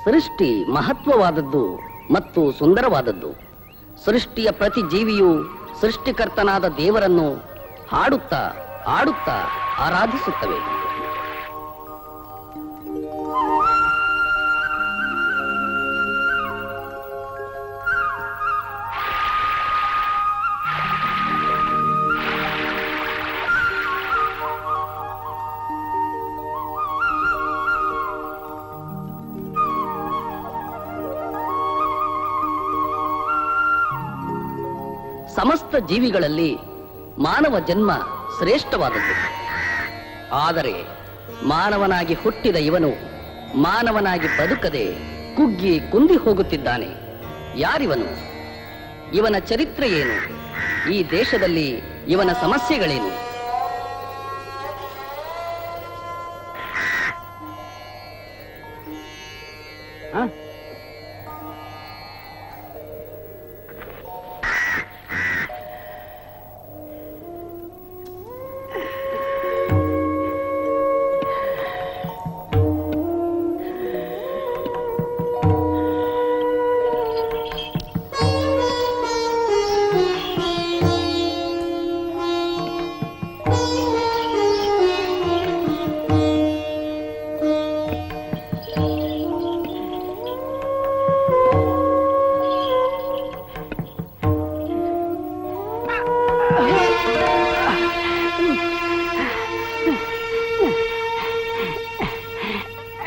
ಸೃಷ್ಟಿ ಮಹತ್ವವಾದದ್ದು ಮತ್ತು ಸುಂದರವಾದದ್ದು. ಸೃಷ್ಟಿಯ ಪ್ರತಿ ಜೀವಿಯು ಸೃಷ್ಟಿಕರ್ತನಾದ ದೇವರನ್ನು ಹಾಡುತ್ತಾ ಆಡುತ್ತಾ ಆರಾಧಿಸುತ್ತವೆ. ಸಮಸ್ತ ಜೀವಿಗಳಲ್ಲಿ ಮಾನವ ಜನ್ಮ ಶ್ರೇಷ್ಠವಾದದ್ದು. ಆದರೆ ಮಾನವನಾಗಿ ಹುಟ್ಟಿದ ಇವನು ಮಾನವನಾಗಿ ಬದುಕದೆ ಕುಗ್ಗಿ ಕುಂದಿ ಹೋಗುತ್ತಿದ್ದಾನೆ. ಯಾರಿವನು? ಇವನ ಚರಿತ್ರೆ ಏನು? ಈ ದೇಶದಲ್ಲಿ ಇವನ ಸಮಸ್ಯೆಗಳೇನು?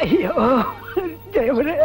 ಅಯ್ಯೋ ದೇವರೇ,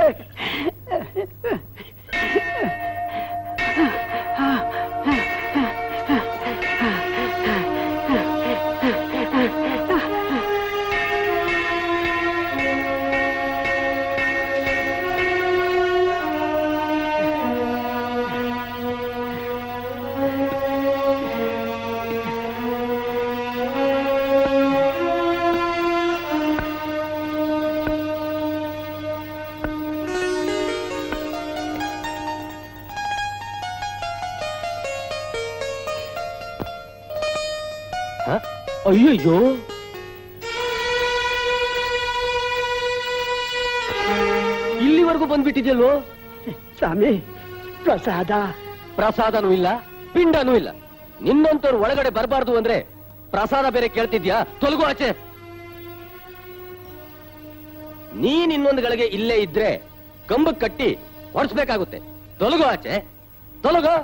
ಅಯ್ಯಯ್ಯೋ, ಇಲ್ಲಿವರೆಗೂ ಬಂದ್ಬಿಟ್ಟಿದ್ಯಲ್ವೋ ಸ್ವಾಮಿ. ಪ್ರಸಾದ ಪ್ರಸಾದನೂ ಇಲ್ಲ, ಪಿಂಡನೂ ಇಲ್ಲ. ನಿನ್ನಂತವ್ರು ಒಳಗಡೆ ಬರಬಾರ್ದು ಅಂದ್ರೆ ಪ್ರಸಾದ ಬೇರೆ ಕೇಳ್ತಿದ್ಯಾ? ತೊಲಗು ಆಚೆ. ನೀನ್ ಇನ್ನೊಂದು ಗಳಿಗೆ ಇಲ್ಲೇ ಇದ್ರೆ ಕಂಬಕ್ ಕಟ್ಟಿ ಹೊಡ್ಸ್ಬೇಕಾಗುತ್ತೆ. ತೊಲಗು ಆಚೆ, ತೊಲಗು.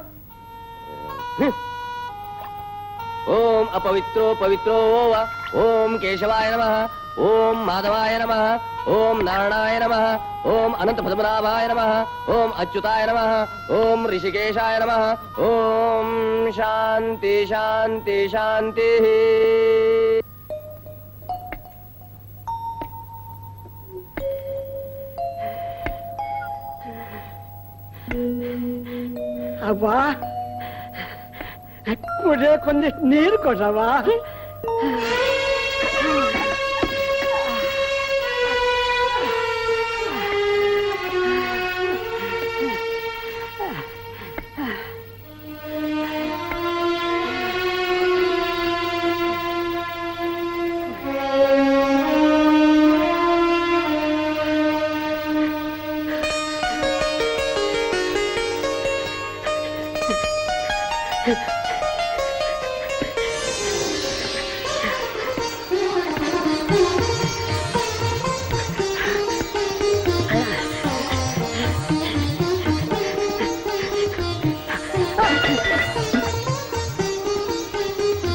ಓಂ ಅಪವಿತ್ರೋ ಪವಿತ್ರೋ ವ ಓಂ ಕೇಶವಾಯ ನಮಃ, ಓಂ ಮಾಧವಾಯ ನಮಃ, ಓಂ ನಾರಾಯಣಾಯ ನಮಃ, ಓಂ ಅನಂತ ಪದ್ಮನಾಭಾಯ ನಮಃ, ಓಂ ಅಚ್ಯುತಾಯ ನಮಃ, ಓಂ ಋಷಿಕೇಶಾಯ ನಮಃ. ಓಂ ಶಾಂತಿ ಶಾಂತಿ ಶಾಂತಿ. ಅವ್ವ, ಕುಡಿಯೋಕೊಂದಿಷ್ಟು ನೀರು ಕೊಡವ.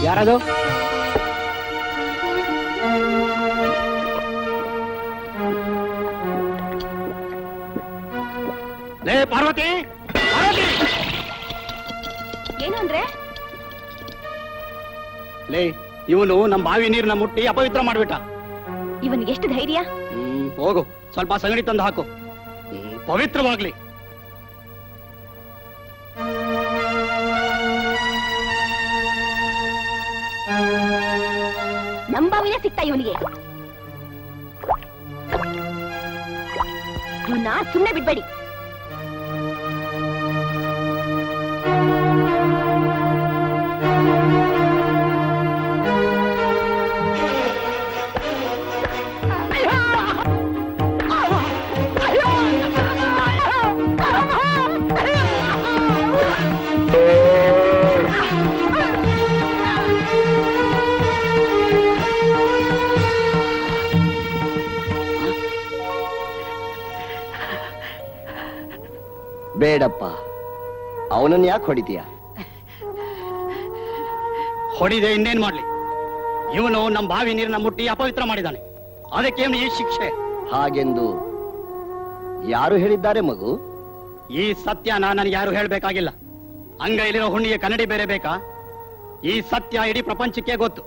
ಯಾರದು? ಲೇ ಪಾರ್ವತಿ, ಪಾರ್ವತಿ! ಏನು ಅಂದ್ರೆ? ಲೇ, ಇವನು ನಮ್ಮ ಬಾವಿ ನೀರನ್ನ ಮುಟ್ಟಿ ಅಪವಿತ್ರ ಮಾಡ್ಬಿಟ್ಟ. ಇವನಿಗೆ ಎಷ್ಟು ಧೈರ್ಯ? ಹೋಗು, ಸ್ವಲ್ಪ ಸಗಣಿ ತಂದು ಹಾಕು, ಪವಿತ್ರವಾಗ್ಲಿ. ನಂಬಾವಿನ ಸಿಗ್ತಾ ಇವನಿಗೆ. ಇವನ್ನ ಸುಮ್ಮನೆ ಬಿಡ್ಬೇಡಿ. ಬೇಡಪ್ಪ, ಅವನನ್ನ ಯಾಕೆ ಹೊಡಿತೀಯ? ಹೊಡಿದೆ ಇನ್ನೇನ್ ಮಾಡ್ಲಿ? ಇವನು ನಮ್ಮ ಬಾವಿ ನೀರನ್ನ ಮುಟ್ಟಿ ಅಪವಿತ್ರ ಮಾಡಿದ್ದಾನೆ. ಅದಕ್ಕೆ ಈ ಶಿಕ್ಷೆ. ಹಾಗೆಂದು ಯಾರು ಹೇಳಿದ್ದಾರೆ ಮಗು? ಈ ಸತ್ಯನ ನನಗೆ ಯಾರು ಹೇಳ್ಬೇಕಾಗಿಲ್ಲ. ಅಂಗೈಲಿರೋ ಹುಣ್ಣಿಗೆ ಕನ್ನಡಿ ಬೇರೆ ಬೇಕಾ? ಈ ಸತ್ಯ ಇಡೀ ಪ್ರಪಂಚಕ್ಕೆ ಗೊತ್ತು.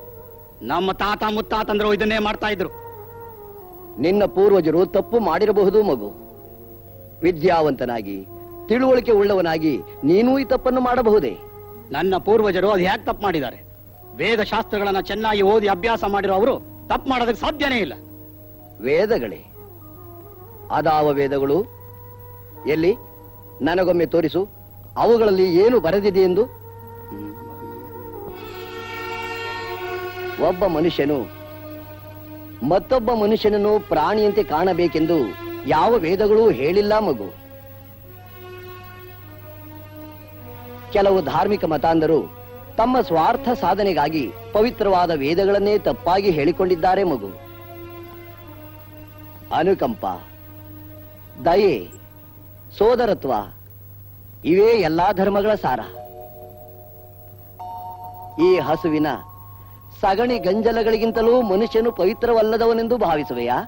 ನಮ್ಮ ತಾತ ಮುತ್ತಾತಂದ್ರು ಇದನ್ನೇ ಮಾಡ್ತಾ ಇದ್ರು. ನಿನ್ನ ಪೂರ್ವಜರು ತಪ್ಪು ಮಾಡಿರಬಹುದು ಮಗು. ವಿದ್ಯಾವಂತನಾಗಿ ತಿಳುವಳಿಕೆ ಉಳ್ಳವನಾಗಿ ನೀನೂ ಈ ತಪ್ಪನ್ನು ಮಾಡಬಹುದೇ? ನನ್ನ ಪೂರ್ವಜರು ಅದು ಹೇಗೆ ತಪ್ಪು ಮಾಡಿದ್ದಾರೆ? ವೇದ ಶಾಸ್ತ್ರಗಳನ್ನ ಚೆನ್ನಾಗಿ ಓದಿ ಅಭ್ಯಾಸ ಮಾಡಿರೋ ಅವರು ತಪ್ಪು ಮಾಡೋದಕ್ಕೆ ಸಾಧ್ಯನೇ ಇಲ್ಲ. ವೇದಗಳೇ? ಅದಾವ ವೇದಗಳು? ಎಲ್ಲಿ ನನಗೊಮ್ಮೆ ತೋರಿಸು, ಅವುಗಳಲ್ಲಿ ಏನು ಬರೆದಿದೆ ಎಂದು. ಒಬ್ಬ ಮನುಷ್ಯನು ಮತ್ತೊಬ್ಬ ಮನುಷ್ಯನನ್ನು ಪ್ರಾಣಿಯಂತೆ ಕಾಣಬೇಕೆಂದು ಯಾವ ವೇದಗಳೂ ಹೇಳಿಲ್ಲ ಮಗು. ಕೆಲವು ಧಾರ್ಮಿಕ ಮತಾಂಧರು ತಮ್ಮ ಸ್ವಾರ್ಥ ಸಾಧನೆಗಾಗಿ ಪವಿತ್ರವಾದ ವೇದಗಳನ್ನೇ ತಪ್ಪಾಗಿ ಹೇಳಿಕೊಂಡಿದ್ದಾರೆ ಮಗು. ಅನುಕಂಪ, ದಯೆ, ಸೋದರತ್ವ ಇವೇ ಎಲ್ಲಾ ಧರ್ಮಗಳ ಸಾರ. ಈ ಹಸುವಿನ ಸಗಣಿ ಗಂಜಲಗಳಿಗಿಂತಲೂ ಮನುಷ್ಯನು ಪವಿತ್ರವಲ್ಲದವನೆಂದು ಭಾವಿಸುವೆಯಾ?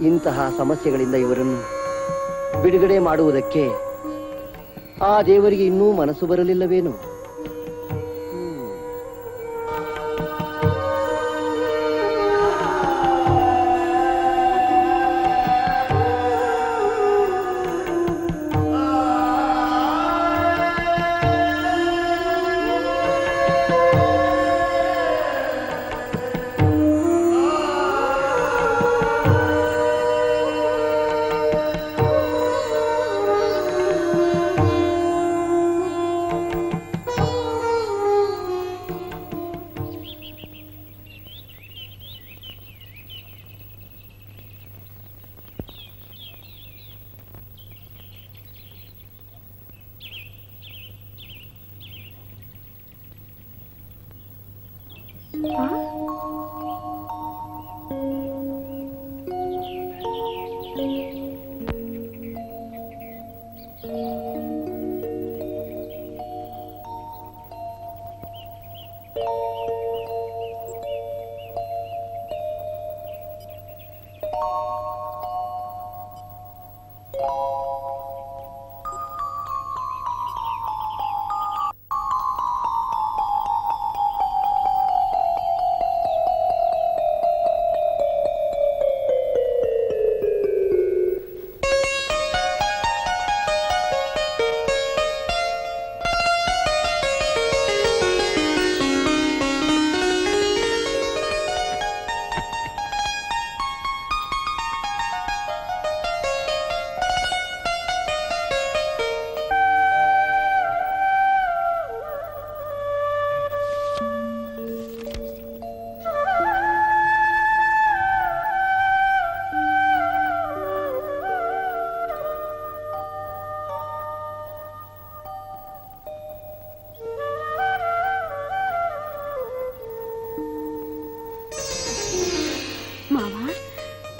ಇಂತಹ ಸಮಸ್ಯೆಗಳಿಂದ ಇವರನ್ನು ಬಿಡುಗಡೆ ಮಾಡುವುದಕ್ಕೆ ಆ ದೇವರಿಗೆ ಇನ್ನೂ ಮನಸ್ಸು ಬರಲಿಲ್ಲವೇನು?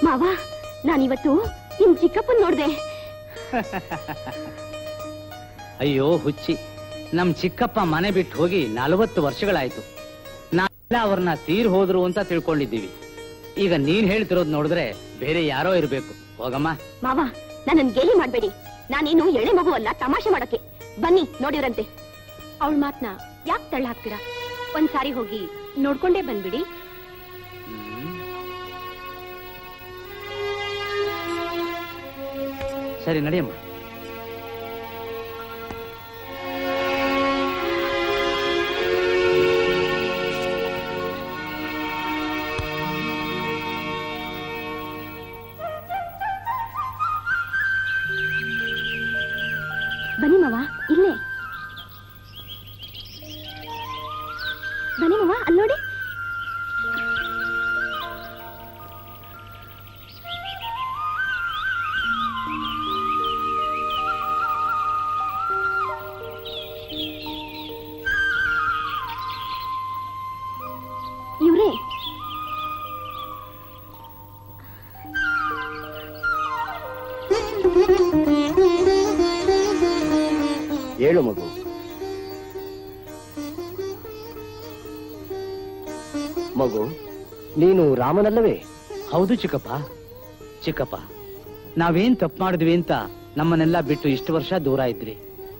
ಮಾವ, ನಾನಿವತ್ತು ನಿಮ್ ಚಿಕ್ಕಪ್ಪನ್ ನೋಡ್ದೆ. ಅಯ್ಯೋ ಹುಚ್ಚಿ, ನಮ್ ಚಿಕ್ಕಪ್ಪ ಮನೆ ಬಿಟ್ಟು ಹೋಗಿ 40 ವರ್ಷಗಳಾಯ್ತು. ನಾವೆಲ್ಲ ಅವ್ರನ್ನ ತೀರ್ ಹೋದ್ರು ಅಂತ ತಿಳ್ಕೊಂಡಿದ್ದೀವಿ. ಈಗ ನೀನ್ ಹೇಳ್ತಿರೋದ್ ನೋಡಿದ್ರೆ ಬೇರೆ ಯಾರೋ ಇರ್ಬೇಕು. ಹೋಗಮ್ಮ. ಮಾವ, ನನ್ನನ್ ಗೇಲಿ ಮಾಡ್ಬೇಡಿ. ನಾನೇನು ಎಳೆ ಮಗು ಅಲ್ಲ ತಮಾಷೆ ಮಾಡಕ್ಕೆ. ಬನ್ನಿ ನೋಡಿವ್ರಂತೆ. ಅವಳ ಮಾತ್ನ ಯಾಕೆ ತಳ್ಳ ಹಾಕ್ತೀರಾ? ಒಂದ್ಸಾರಿ ಹೋಗಿ ನೋಡ್ಕೊಂಡೇ ಬಂದ್ಬಿಡಿ. ಸರಿ, ನಡಿಯಮ್ಮ. ಬನ್ನಿ ಮಾವ, ಇಲ್ಲೇ ಬನ್ನಿ ಮಾವ, ಅಲ್ಲಿ ನೋಡಿ. ಇವ್ರೇ. ಹೇಳು ಮಗು. ಮಗು, ನೀನು ರಾಮನಲ್ಲವೇ? ಹೌದು ಚಿಕ್ಕಪ್ಪ. ಚಿಕ್ಕಪ್ಪ, ನಾವೇನ್ ತಪ್ಪು ಮಾಡಿದ್ವಿ ಅಂತ ನಮ್ಮನ್ನೆಲ್ಲ ಬಿಟ್ಟು ಇಷ್ಟು ವರ್ಷ ದೂರ ಇದ್ರಿ.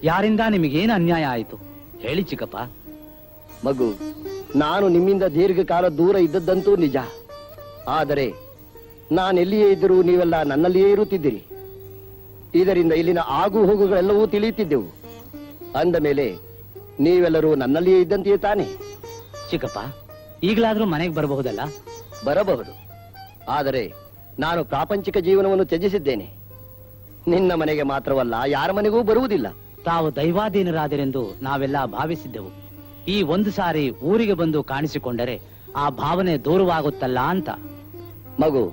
ಯಾರಿಂದ ನಿಮಗೇನು ಅನ್ಯಾಯ ಆಯ್ತು ಹೇಳಿ ಚಿಕ್ಕಪ್ಪ. ಮಗು, ನಾನು ನಿಮ್ಮಿಂದ ದೀರ್ಘಕಾಲ ದೂರ ಇದ್ದದ್ದಂತೂ ನಿಜ. ಆದರೆ ನಾನೆಲ್ಲಿಯೇ ಇದ್ದರೂ ನೀವೆಲ್ಲ ನನ್ನಲ್ಲಿಯೇ ಇರುತ್ತಿದ್ದೀರಿ. ಇದರಿಂದ ಇಲ್ಲಿನ ಆಗು ಹೋಗುಗಳೆಲ್ಲವೂ ತಿಳಿಯುತ್ತಿದ್ದೆವು. ಅಂದ ಮೇಲೆ ನೀವೆಲ್ಲರೂ ನನ್ನಲ್ಲಿಯೇ ಇದ್ದಂತೆಯೇ ತಾನೆ? ಚಿಕ್ಕಪ್ಪ, ಈಗಲಾದ್ರೂ ಮನೆಗೆ ಬರಬಹುದಲ್ಲ? ಬರಬಹುದು. ಆದರೆ ನಾನು ಪ್ರಾಪಂಚಿಕ ಜೀವನವನ್ನು ತ್ಯಜಿಸಿದ್ದೇನೆ. ನಿನ್ನ ಮನೆಗೆ ಮಾತ್ರವಲ್ಲ, ಯಾರ ಮನೆಗೂ ಬರುವುದಿಲ್ಲ. ತಾವು ದೈವಾಧೀನರಾದಿರೆಂದು ನಾವೆಲ್ಲ ಭಾವಿಸಿದ್ದೆವು. ಈ ಒಂದು ಸಾರಿ ಊರಿಗೆ ಬಂದು ಕಾಣಿಸಿಕೊಂಡರೆ ಆ ಭಾವನೆ ದೂರವಾಗುತ್ತಲ್ಲ ಅಂತ. ಮಗು,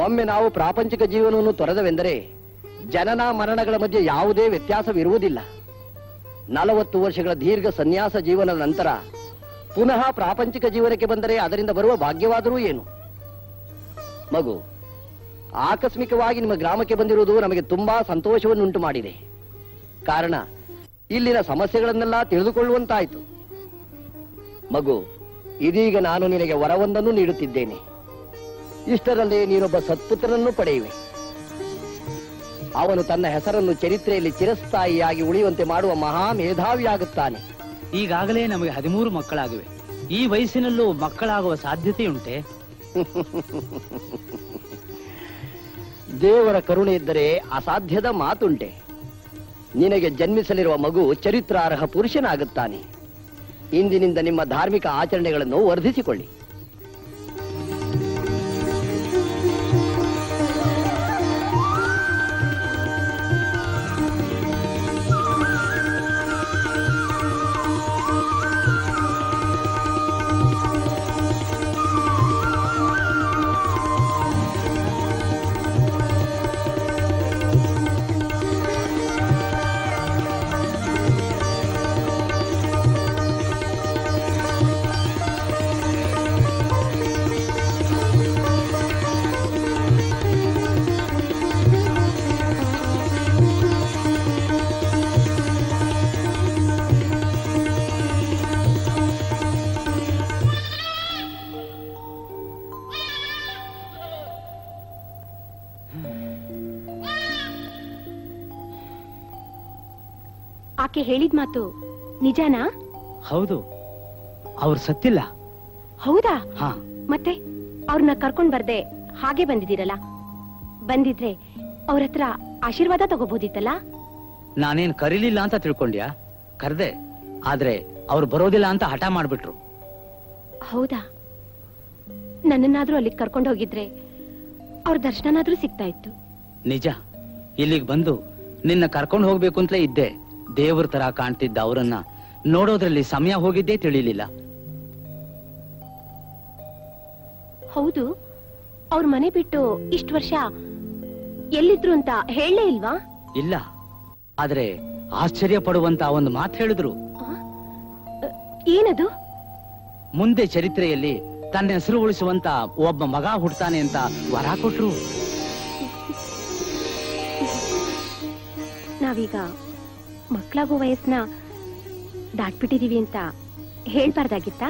ಒಮ್ಮೆ ನಾವು ಪ್ರಾಪಂಚಿಕ ಜೀವನವನ್ನು ತೊರೆದವೆಂದರೆ ಜನನ ಮರಣಗಳ ಮಧ್ಯೆ ಯಾವುದೇ ವ್ಯತ್ಯಾಸವಿರುವುದಿಲ್ಲ. 40 ವರ್ಷಗಳ ದೀರ್ಘ ಸನ್ಯಾಸ ಜೀವನದ ನಂತರ ಪುನಃ ಪ್ರಾಪಂಚಿಕ ಜೀವನಕ್ಕೆ ಬಂದರೆ ಅದರಿಂದ ಬರುವ ಭಾಗ್ಯವಾದರೂ ಏನು? ಮಗು, ಆಕಸ್ಮಿಕವಾಗಿ ನಿಮ್ಮ ಗ್ರಾಮಕ್ಕೆ ಬಂದಿರುವುದು ನಮಗೆ ತುಂಬಾ ಸಂತೋಷವನ್ನುಂಟು ಮಾಡಿದೆ. ಕಾರಣ ಇಲ್ಲಿನ ಸಮಸ್ಯೆಗಳನ್ನೆಲ್ಲ ತಿಳಿದುಕೊಳ್ಳುವಂತಾಯಿತು. ಮಗು, ಇದೀಗ ನಾನು ನಿನಗೆ ವರವೊಂದನ್ನು ನೀಡುತ್ತಿದ್ದೇನೆ. ಇಷ್ಟರಲ್ಲಿ ನೀನೊಬ್ಬ ಸತ್ಪುತ್ರನನ್ನು ಪಡೆಯುವೆ. ಅವನು ತನ್ನ ಹೆಸರನ್ನು ಚರಿತ್ರೆಯಲ್ಲಿ ಚಿರಸ್ಥಾಯಿಯಾಗಿ ಉಳಿಯುವಂತೆ ಮಾಡುವ ಮಹಾ ಮೇಧಾವಿಯಾಗುತ್ತಾನೆ. ಈಗಾಗಲೇ ನಮಗೆ 13 ಮಕ್ಕಳಾಗಿವೆ. ಈ ವಯಸ್ಸಿನಲ್ಲೂ ಮಕ್ಕಳಾಗುವ ಸಾಧ್ಯತೆಯುಂಟೆ? ದೇವರ ಕರುಣೆ ಇದ್ದರೆ ಅಸಾಧ್ಯದ ಮಾತುಂಟೆ. ನಿನಗೆ ಜನ್ಮಿಸಲಿರುವ ಮಗು ಚರಿತ್ರಾರ್ಹ ಪುರುಷನಾಗುತ್ತಾನೆ. ಇಂದಿನಿಂದ ನಿಮ್ಮ ಧಾರ್ಮಿಕ ಆಚರಣೆಗಳನ್ನು ವರ್ಧಿಸಿಕೊಳ್ಳಿ. ಆಕೆ ಹೇಳಿದ ಮಾತು ನಿಜಾನಾ? ಹೌದು, ಅವ್ರು ಸತ್ತಿಲ್ಲ. ಹೌದಾ? ಹಾ. ಮತ್ತೆ ಅವ್ರನ್ನ ಕರ್ಕೊಂಡ್ ಬರ್ದೆ ಹಾಗೆ ಬಂದಿದ್ದೀರಲ್ಲ, ಬಂದಿದ್ರೆ ಅವ್ರ ಹತ್ರ ಆಶೀರ್ವಾದ ತಗೋಬಹುದಿತ್ತಲ್ಲ? ನಾನೇನ್ ಕರೀಲಿಲ್ಲ ಅಂತ ತಿಳ್ಕೊಂಡ್ಯಾ? ಕರ್ದೆ, ಆದ್ರೆ ಅವ್ರು ಬರೋದಿಲ್ಲ ಅಂತ ಹಠ ಮಾಡ್ಬಿಟ್ರು. ಹೌದಾ? ನನ್ನನ್ನಾದ್ರೂ ಅಲ್ಲಿಗೆ ಕರ್ಕೊಂಡು ಹೋಗಿದ್ರೆ ಅವ್ರ ದರ್ಶನನಾದ್ರೂ ಸಿಗ್ತಾ ಇತ್ತು. ನಿಜ, ಇಲ್ಲಿಗೆ ಬಂದು ನಿನ್ನ ಕರ್ಕೊಂಡು ಹೋಗ್ಬೇಕು ಅಂತಲೇ ಇದ್ದೆ. ದೇವ್ರ ತರ ಕಾಣ್ತಿದ್ದ ಅವರನ್ನ ನೋಡೋದ್ರಲ್ಲಿ ಸಮಯ ಹೋಗಿದ್ದೇ ತಿಳಿಲಿಲ್ಲ. ಹೌದು, ಅವ್ರ ಮನೆ ಬಿಟ್ಟು ಇಷ್ಟು ವರ್ಷ ಎಲ್ಲಿದ್ರು ಅಂತ ಹೇಳಲೇ ಇಲ್ವಾ? ಇಲ್ಲ, ಆದ್ರೆ ಆಶ್ಚರ್ಯ ಪಡುವಂತ ಒಂದು ಮಾತು ಹೇಳಿದ್ರು. ಏನದು? ಮುಂದೆ ಚರಿತ್ರೆಯಲ್ಲಿ ತನ್ನ ಹೆಸರು ಉಳಿಸುವಂತ ಒಬ್ಬ ಮಗ ಹುಡ್ತಾನೆ ಅಂತ ವರ ಕೊಟ್ರು. ನಾವೀಗ ಮಕ್ಕಳಾಗೋ ವಯಸ್ಸನ್ನ ದಾಟ್ಬಿಟ್ಟಿದೀವಿ ಅಂತ ಹೇಳ್ಬಾರ್ದಾಗಿತ್ತಾ?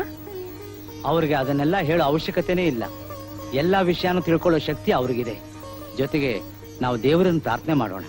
ಅವ್ರಿಗೆ ಅದನ್ನೆಲ್ಲ ಹೇಳೋ ಅವಶ್ಯಕತೆನೇ ಇಲ್ಲ. ಎಲ್ಲಾ ವಿಷಯನೂ ತಿಳ್ಕೊಳ್ಳೋ ಶಕ್ತಿ ಅವ್ರಿಗಿದೆ. ಜೊತೆಗೆ ನಾವು ದೇವರನ್ನು ಪ್ರಾರ್ಥನೆ ಮಾಡೋಣ.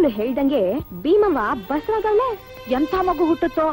ಅವಳು ಹೇಳ್ದಂಗೆ ಭೀಮವ್ವ ಬಸವಾಗಳೆ ಎಂಥ ಮಗು ಹುಟ್ಟುತ್ತೋ.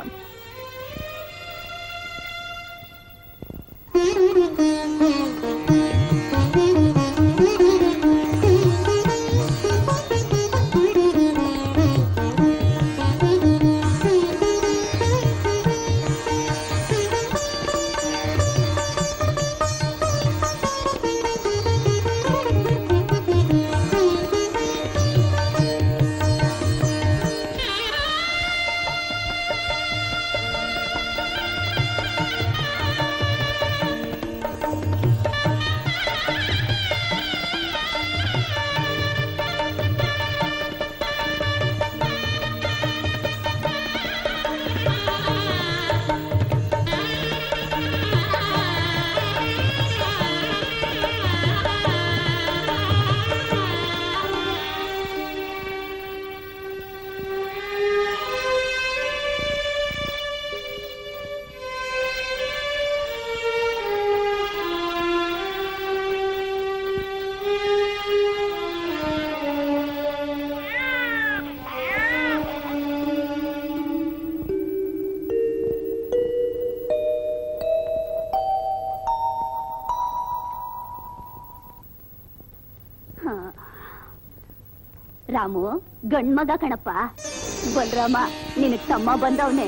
ರಾಮು ಗಂಡ್ಮಗ ಕಣಪ್ಪ. ಬಲರಾಮ ನಿನಗ್ ತಮ್ಮ ಬಂದವನೆ.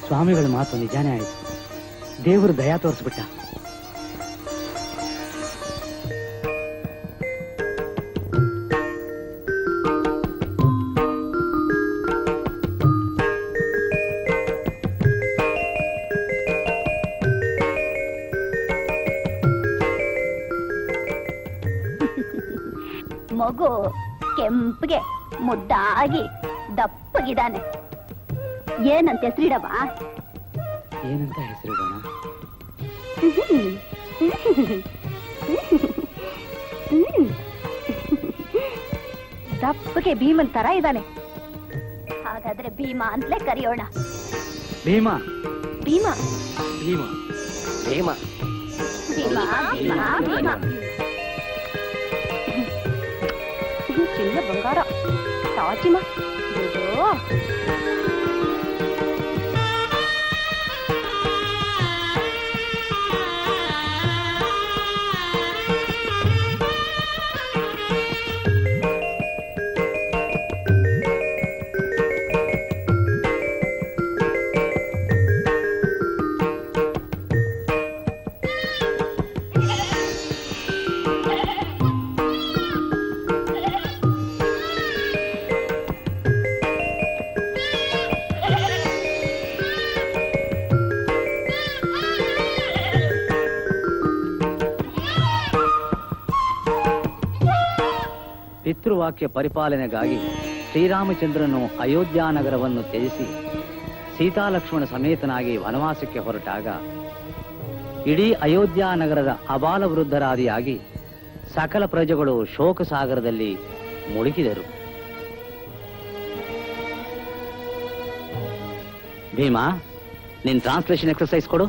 ಸ್ವಾಮಿಗಳ ಮಾತು ನಿಜಾನೇ ಆಯ್ತು. ದೇವರು ದಯಾ ತೋರಿಸ್ಬಿಟ್ಟ. ಮಗು ಕೆಂಪಗೆ ಮುದ್ದಾಗಿ ದಪ್ಪಗಿದಾನೆ. ಏನಂತ ಹೆಸರಿಡವ? ಏನಂತ ಹೆಸರಿಡೋಣ? ದಪ್ಪಗೆ ಭೀಮನ್ ತರ ಇದ್ದಾನೆ. ಹಾಗಾದ್ರೆ ಭೀಮ ಅಂತಲೇ ಕರೆಯೋಣ. ಭೀಮ ಭೀಮ ಭೀಮ ಭೀಮ ಭೀಮ ಭೀಮ ಭೀಮ. ಚಿನ್ನ ಬಂಗಾರ ತಾಚಿಮ ಇದು. ಪಿತೃವಾಕ್ಯ ಪರಿಪಾಲನೆಗಾಗಿ ಶ್ರೀರಾಮಚಂದ್ರನು ಅಯೋಧ್ಯ ನಗರವನ್ನು ತ್ಯಜಿಸಿ ಸೀತಾಲಕ್ಷ್ಮಣ ಸಮೇತನಾಗಿ ವನವಾಸಕ್ಕೆ ಹೊರಟಾಗ ಇಡೀ ಅಯೋಧ್ಯ ನಗರದ ಅಬಾಲ ವೃದ್ಧರಾದಿಯಾಗಿ ಸಕಲ ಪ್ರಜೆಗಳು ಶೋಕ ಸಾಗರದಲ್ಲಿ ಮುಳುಗಿದರು. ಭೀಮಾ, ನಿನ್ ಟ್ರಾನ್ಸ್ಲೇಷನ್ ಎಕ್ಸರ್ಸೈಸ್ ಕೊಡು.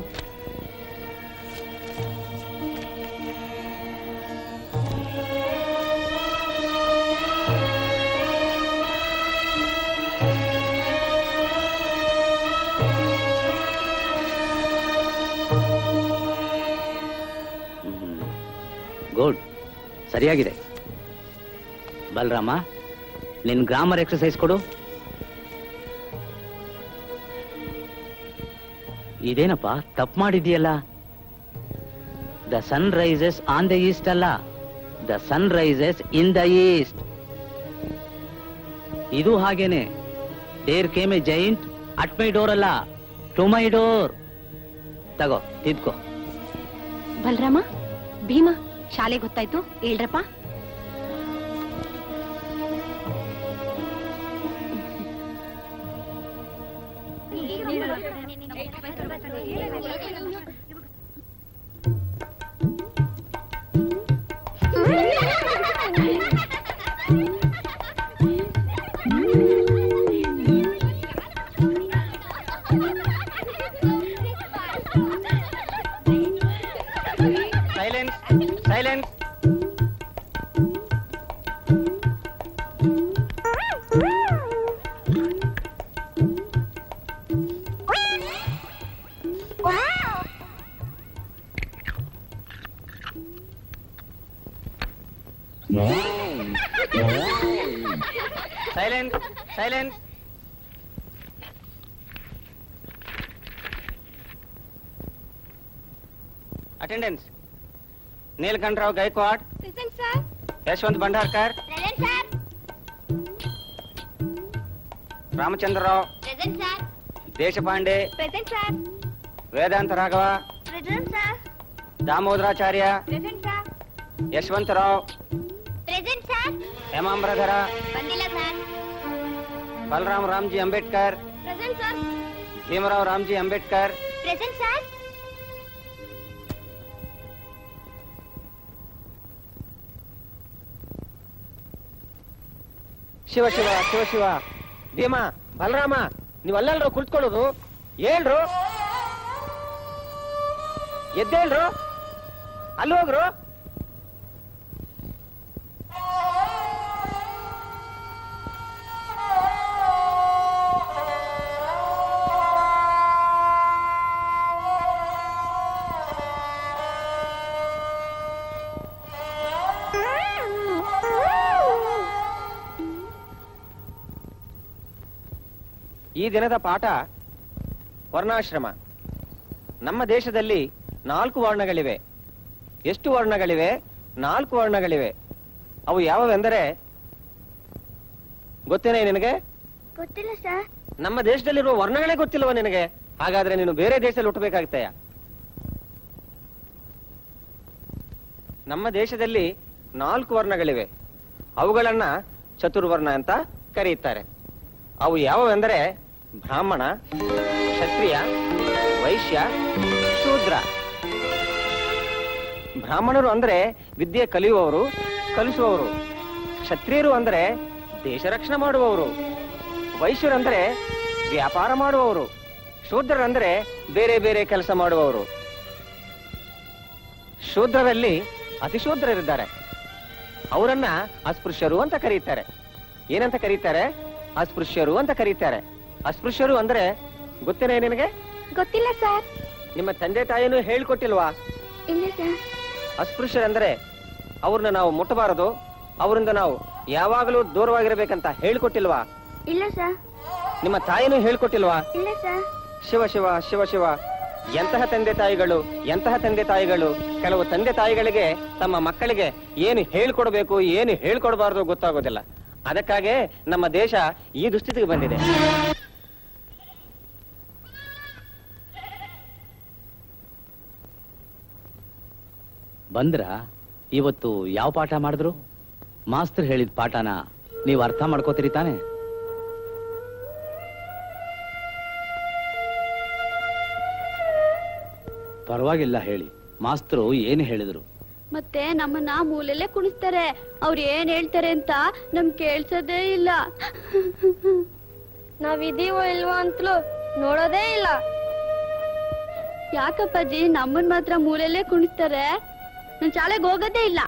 ಗುಡ್, ಸರಿಯಾಗಿದೆ. ಬಲರಾಮ, ನಿನ್ ಗ್ರಾಮರ್ ಎಕ್ಸರ್ಸೈಸ್ ಕೊಡು. ಇದೇನಪ್ಪ ತಪ್ಪು ಮಾಡಿದ್ಯಲ್ಲ? The sun rises on the east ಅಲ್ಲ, the sun rises in the east. ಇದು ಹಾಗೇನೆ. There came a giant at my door ಅಲ್ಲ, ಟು ಮೈ ಡೋರ್. ತಗೋ, ತಿದ್ಕೋ. ಬಲರಾಮ, ಭೀಮ ಶಾಲೆ ಗೊತ್ತಾಯ್ತು, ಹೇಳ್ರಪ್ಪ. Silence! Silence silence. Attendance. Neelakantharao Gaikwad, present sir. Yashwant Bhandarkar, present sir. Ramachandrarao, present sir. Deshpande, present sir. Vedanta Raghava, present sir. Damodaracharya, present sir. Yashwantrao, present sir. Hemambaradhara, ಬಂದಿಲ್ಲ sir. Balram Ramji Ambedkar, present sir. Bhimrao Ramji Ambedkar, present sir. Shiva Shiva Shiva Shiva. Bhima, Balarama, ನೀವಲ್ಲೆಲ್ರು ಕುಳಿತುಕೊಳ್ಳೋದು? ಹೇಳ್ರು, ಎದ್ದೇಳ್ರು, ಅಲ್ಲಿ ಹೋಗ್ರು. ಈ ದಿನದ ಪಾಠ ವರ್ಣಾಶ್ರಮ. ನಮ್ಮ ದೇಶದಲ್ಲಿ 4 ವರ್ಣಗಳಿವೆ. ಎಷ್ಟು ವರ್ಣಗಳಿವೆ? 4 ವರ್ಣಗಳಿವೆ. ಅವು ಯಾವುವೆಂದರೆ ಗೊತ್ತೇನೆ ನಿನಗೆ? ಗೊತ್ತಿಲ್ಲ ಸರ್. ನಮ್ಮ ದೇಶದಲ್ಲಿರುವ ವರ್ಣಗಳೇ ಗೊತ್ತಿಲ್ವ ನಿನಗೆ? ಹಾಗಾದ್ರೆ ನೀನು ಬೇರೆ ದೇಶದಲ್ಲಿ ಹುಟ್ಟಬೇಕಾಗ್ತಯ. ನಮ್ಮ ದೇಶದಲ್ಲಿ 4 ವರ್ಣಗಳಿವೆ. ಅವುಗಳನ್ನ ಚತುರ್ವರ್ಣ ಅಂತ ಕರೆಯುತ್ತಾರೆ. ಅವು ಯಾವುವೆಂದರೆ ಬ್ರಾಹ್ಮಣ, ಕ್ಷತ್ರಿಯ, ವೈಶ್ಯ, ಶೂದ್ರ. ಬ್ರಾಹ್ಮಣರು ಅಂದ್ರೆ ವಿದ್ಯೆ ಕಲಿಯುವವರು, ಕಲಿಸುವವರು. ಕ್ಷತ್ರಿಯರು ಅಂದ್ರೆ ದೇಶ ರಕ್ಷಣೆ ಮಾಡುವವರು. ವೈಶ್ಯರಂದ್ರೆ ವ್ಯಾಪಾರ ಮಾಡುವವರು. ಶೂದ್ರರಂದ್ರೆ ಬೇರೆ ಬೇರೆ ಕೆಲಸ ಮಾಡುವವರು. ಶೂದ್ರರಲ್ಲಿ ಅತಿಶೂದ್ರರಿದ್ದಾರೆ. ಅವರನ್ನ ಅಸ್ಪೃಶ್ಯರು ಅಂತ ಕರೀತಾರೆ. ಏನಂತ ಕರೀತಾರೆ? ಅಸ್ಪೃಶ್ಯರು ಅಂತ ಕರೀತಾರೆ. ಅಸ್ಪೃಶ್ಯರು ಅಂದ್ರೆ ಗೊತ್ತೇನೆ ನಿನಗೆ? ಗೊತ್ತಿಲ್ಲ ಸರ್. ನಿಮ್ಮ ತಂದೆ ತಾಯಿನೂ ಹೇಳ್ಕೊಟ್ಟಿಲ್ವಾ? ಇಲ್ಲ ಸರ್. ಅಸ್ಪೃಶ್ಯರಂದ್ರೆ ಅವ್ರನ್ನ ನಾವು ಮುಟ್ಟಬಾರದು, ಅವರಿಂದ ನಾವು ಯಾವಾಗಲೂ ದೂರವಾಗಿರ್ಬೇಕಂತ ಹೇಳ್ಕೊಟ್ಟಿಲ್ವಾ? ಇಲ್ಲ ಸರ್. ನಿಮ್ಮ ತಾಯಿನೂ ಹೇಳ್ಕೊಟ್ಟಿಲ್ವಾ? ಇಲ್ಲ ಸರ್. ಶಿವ ಶಿವ ಶಿವ ಶಿವ. ಎಂತಹ ತಂದೆ ತಾಯಿಗಳು, ಎಂತಹ ತಂದೆ ತಾಯಿಗಳು. ಕೆಲವು ತಂದೆ ತಾಯಿಗಳಿಗೆ ತಮ್ಮ ಮಕ್ಕಳಿಗೆ ಏನು ಹೇಳ್ಕೊಡ್ಬೇಕು, ಏನು ಹೇಳ್ಕೊಡ್ಬಾರ್ದು ಗೊತ್ತಾಗೋದಿಲ್ಲ. ಅದಕ್ಕಾಗೆ ನಮ್ಮ ದೇಶ ಈ ದುಸ್ಥಿತಿಗೆ ಬಂದಿದೆ. ಬಂದ್ರ? ಇವತ್ತು ಯಾವ ಪಾಠ ಮಾಡಿದ್ರು? ಮಾಸ್ತರ್ ಹೇಳಿದ ಪಾಠನ ನೀವು ಅರ್ಥ ಮಾಡ್ಕೋತೀರಿ ತಾನೆ? ಪರವಾಗಿಲ್ಲ, ಹೇಳಿ. ಮಾಸ್ತರು ಏನು ಹೇಳಿದ್ರು? ಮತ್ತೆ ನಮ್ಮನ್ನ ಮೂಲೆಲ್ಲೇ ಕುಣಿಸ್ತಾರೆ. ಅವ್ರು ಏನ್ ಹೇಳ್ತಾರೆ ಅಂತ ನಮ್ ಕೇಳ್ಸೋದೇ ಇಲ್ಲ. ನಾವಿದೀವೋ ಇಲ್ವೋ ಅಂತಲೂ ನೋಡೋದೇ ಇಲ್ಲ. ಯಾಕಪ್ಪಾಜಿ ನಮ್ಮನ್ ಮಾತ್ರ ಮೂಲೆಲ್ಲೇ ಕುಣಿಸ್ತಾರೆ? ನಾನ್ ಶಾಲೆಗೆ ಹೋಗೋದೇ ಇಲ್ಲ.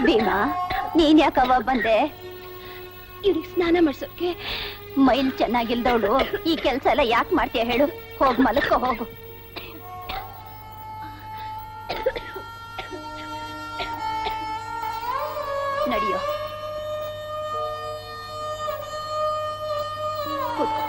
ಭೀಮಾ, ನೀನ್ ಯಾಕವ್ವ ಬಂದೆ? ಇವ್ರಿಗೆ ಸ್ನಾನ ಮಾಡ್ಸೋಕೆ. ಮೈಲ್ ಚೆನ್ನಾಗಿಲ್ದವಳು ಈ ಕೆಲ್ಸ ಎಲ್ಲ ಯಾಕೆ ಮಾಡ್ತೀಯ ಹೇಳು? ಹೋಗ್ ಮಲಕ್ಕೋ ಹೋಗು. ನಡಿಯೋ. ಕೂತ್ಕೋ.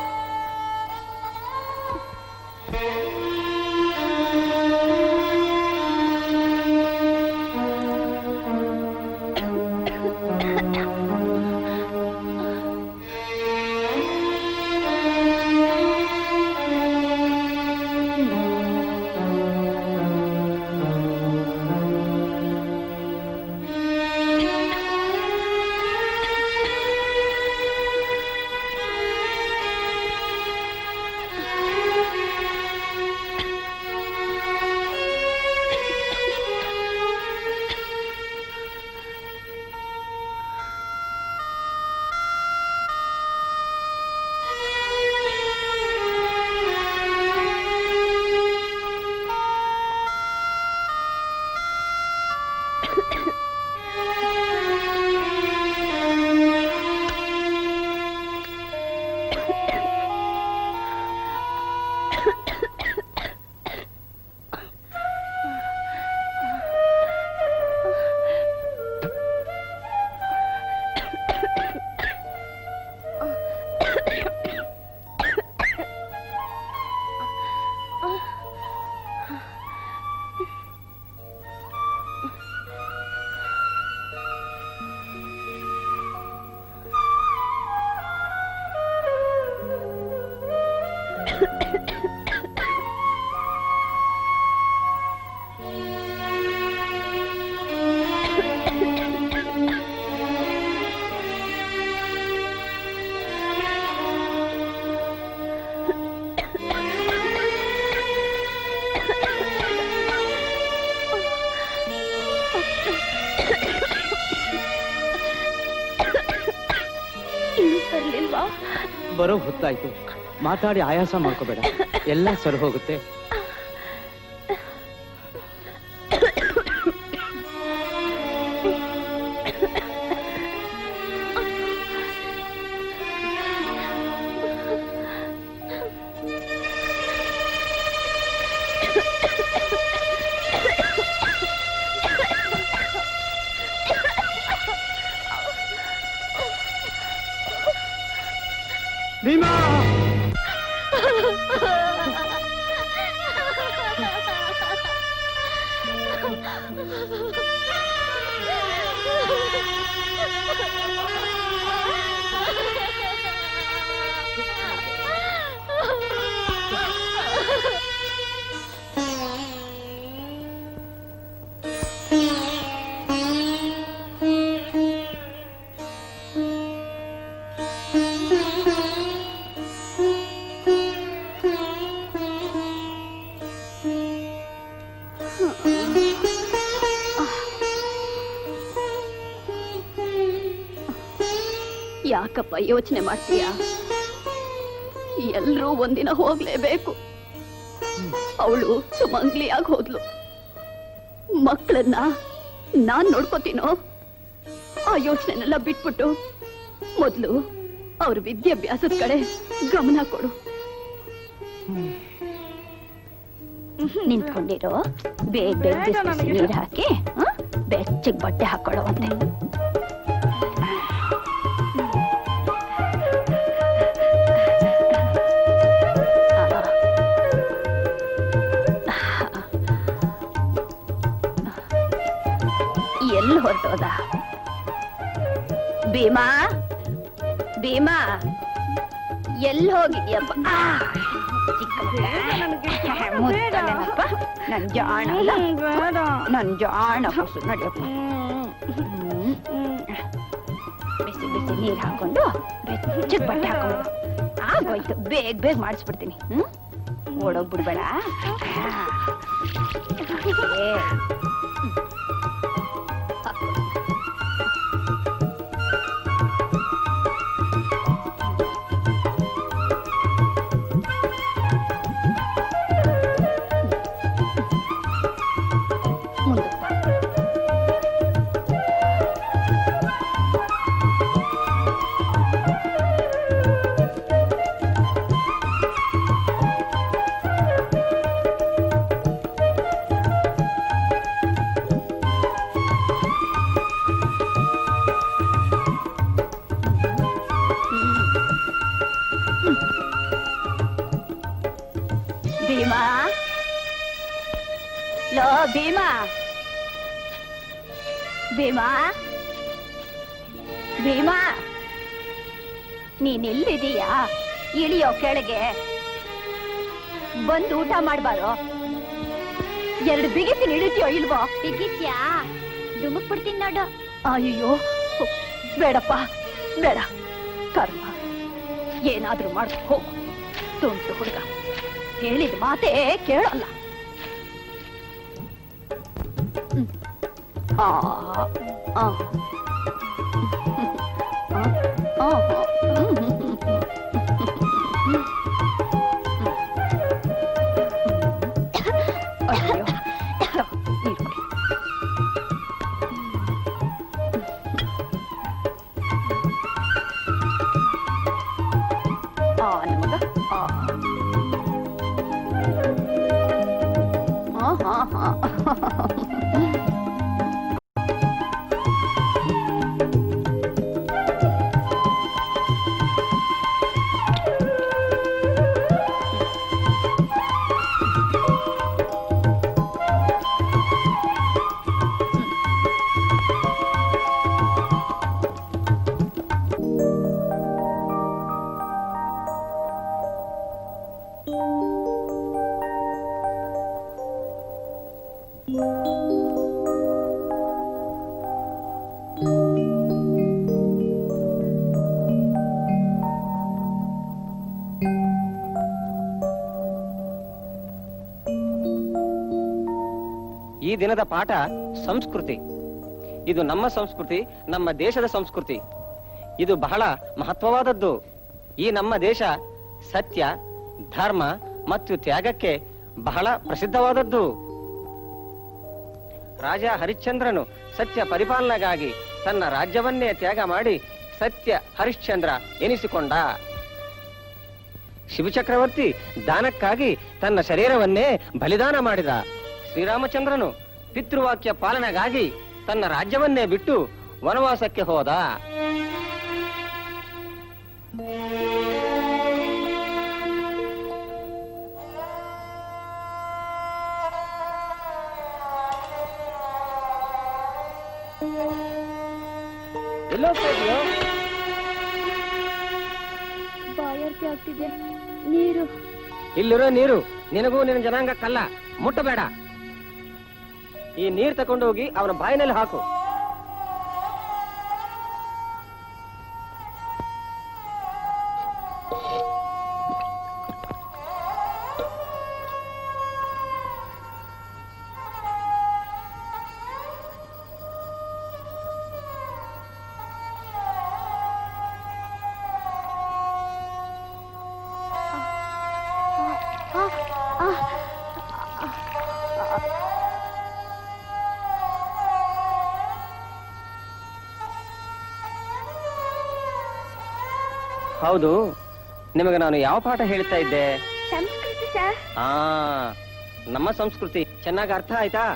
ಬರ್ಲಿಲ್ವಾ? ಬರೋ ಹೊತ್ತಾಯ್ತು, ಮಾತಾಡಿ ಆಯಾಸ ಮಾಡ್ಕೋಬೇಡ, ಎಲ್ಲ ಸರಿ ಹೋಗುತ್ತೆ. ಭೀಮಾ ಯಾಕಪ್ಪ ಯೋಚನೆ ಮಾಡ್ತೀಯ? ಎಲ್ರೂ ಒಂದಿನ ಹೋಗ್ಲೇಬೇಕು. ಅವಳು ಸುಮಂಗ್ಲಿಯಾಗಿ ಹೋದ್ಲು. ಮಕ್ಕಳನ್ನ ನಾನ್ ನೋಡ್ಕೋತೀನೋ? ಆ ಯೋಚನೆನೆಲ್ಲ ಬಿಟ್ಬಿಟ್ಟು ಮೊದ್ಲು ಅವ್ರ ವಿದ್ಯಾಭ್ಯಾಸದ ಕಡೆ ಗಮನ ಕೊಡು. ನಿಂತ್ಕೊಂಡಿರೋ, ಬೇಗ ಬೇಗ ಬಿಸಿ ಬಿಸಿ ನೀರು ಹಾಕಿ ಬೆಚ್ಚಗ್ ಬಟ್ಟೆ ಹಾಕೊಳ್ಳೋ ಅಂತೆ. ಎಲ್ಲಿ ಹೊರಟೋದ? ಭೀಮಾ, ಭೀಮಾ, ಎಲ್ಲಿ ಹೋಗಿದ್ಯಪ್ಪ? ಮುದ್ದನೆನಪ್ಪ, ನನ್ ಜಾಣ, ನನ್ ಜಾಣ ಕೂಸು, ನಡಿಯಪ್ಪ. ಬಿಸಿ ಬಿಸಿ ನೀರ್ ಹಾಕೊಂಡು ಬೆಚ್ಚಗ್ ಬಟ್ಟೆ ಹಾಕೊಂಡು ಆಗೋಯ್ತು. ಬೇಗ ಬೇಗ ಮಾಡಿಸ್ಬಿಡ್ತೀನಿ. ಓಡೋಗ್ಬಿಡ್ಬೇಡ. ಭೀಮಾ, ಲೋ ಭೀಮಾ, ಭೀಮಾ, ಭೀಮಾ, ನೀನೆಲ್ಲಿದೀಯಾ? ಇಳಿಯೋ ಕೆಳಗೆ ಬಂದು ಊಟ ಮಾಡ್ಬಾರೋ? ಎರಡು ಬಿಗಿತೀನಿ, ಇಳಿತೀಯೋ ಇಲ್ವೋ? ಬಿಗಿತ್ಯಾ? ದುಮುಕ್ ಬಿಡ್ತೀನಿ ನೋಡು. ಅಯ್ಯೋ ಬೇಡಪ್ಪ, ಬೇಡ. ಕರ್ಮ, ಏನಾದ್ರೂ ಮಾಡ್ಕೊ ಹೋಗು. ತುಂಟು ಹುಡುಗ, ಹೇಳಿದ ಮಾತೇ ಕೇಳಲ್ಲ. ಅಯ್ಯೋ, ನೀರು ಕುಡಿ. ನಮಗ ಈ ದಿನದ ಪಾಠ ಸಂಸ್ಕೃತಿ. ಇದು ನಮ್ಮ ಸಂಸ್ಕೃತಿ, ನಮ್ಮ ದೇಶದ ಸಂಸ್ಕೃತಿ. ಇದು ಬಹಳ ಮಹತ್ವವಾದದ್ದು. ಈ ನಮ್ಮ ದೇಶ ಸತ್ಯ, ಧರ್ಮ ಮತ್ತು ತ್ಯಾಗಕ್ಕೆ ಬಹಳ ಪ್ರಸಿದ್ಧವಾದದ್ದು. ರಾಜ ಹರಿಶ್ಚಂದ್ರನು ಸತ್ಯ ಪರಿಪಾಲನೆಗಾಗಿ ತನ್ನ ರಾಜ್ಯವನ್ನೇ ತ್ಯಾಗ ಮಾಡಿ ಸತ್ಯ ಹರಿಶ್ಚಂದ್ರ ಎನಿಸಿಕೊಂಡ. ಶಿವಚಕ್ರವರ್ತಿ ದಾನಕ್ಕಾಗಿ ತನ್ನ ಶರೀರವನ್ನೇ ಬಲಿದಾನ ಮಾಡಿದ. ಶ್ರೀರಾಮಚಂದ್ರನು ಪಿತೃವಾಕ್ಯ ಪಾಲನೆಗಾಗಿ ತನ್ನ ರಾಜ್ಯವನ್ನೇ ಬಿಟ್ಟು ವನವಾಸಕ್ಕೆ ಹೋದ. ಎಲ್ಲೋಗ್ತಾ ಇದೆಯೋ? ಬಾಯಾರಿಕೆ ಆಗ್ತಿದೆ. ನೀರು. ಇಲ್ಲಿರೋ ನೀರು ನಿನಗೂ ನಿನ್ನ ಜನಾಂಗಕ್ಕಲ್ಲ, ಮುಟ್ಟಬೇಡ. ಈ ನೀರು ತಕೊಂಡು ಹೋಗಿ ಅವನ ಬಾಯಿನಲ್ಲಿ ಹಾಕು. ಹೌದು, ನಿಮಗೆ ನಾನು ಯಾವ ಪಾಠ ಹೇಳ್ತಾ ಇದ್ದೆ? ಸಂಸ್ಕೃತಿ ಸರ್. ನಮ್ಮ ಸಂಸ್ಕೃತಿ ಚೆನ್ನಾಗಿ ಅರ್ಥ ಆಯ್ತಾ?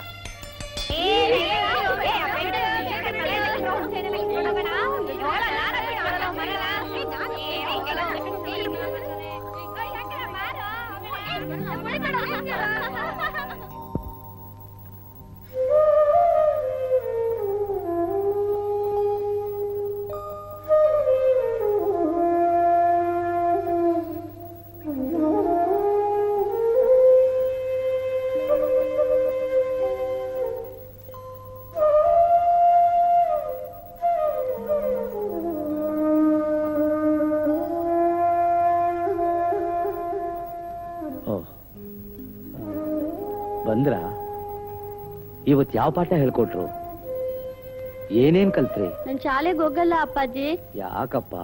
ಬಂದ್ರ? ಇವತ್ ಯಾವ ಪಾಠ ಹೇಳ್ಕೊಟ್ರು? ಏನೇನ್ ಕಲ್ತ್ರಿ? ನನ್ ಶಾಲೆಗೆ ಹೋಗಲ್ಲ ಅಪ್ಪಾಜಿ. ಯಾಕಪ್ಪ?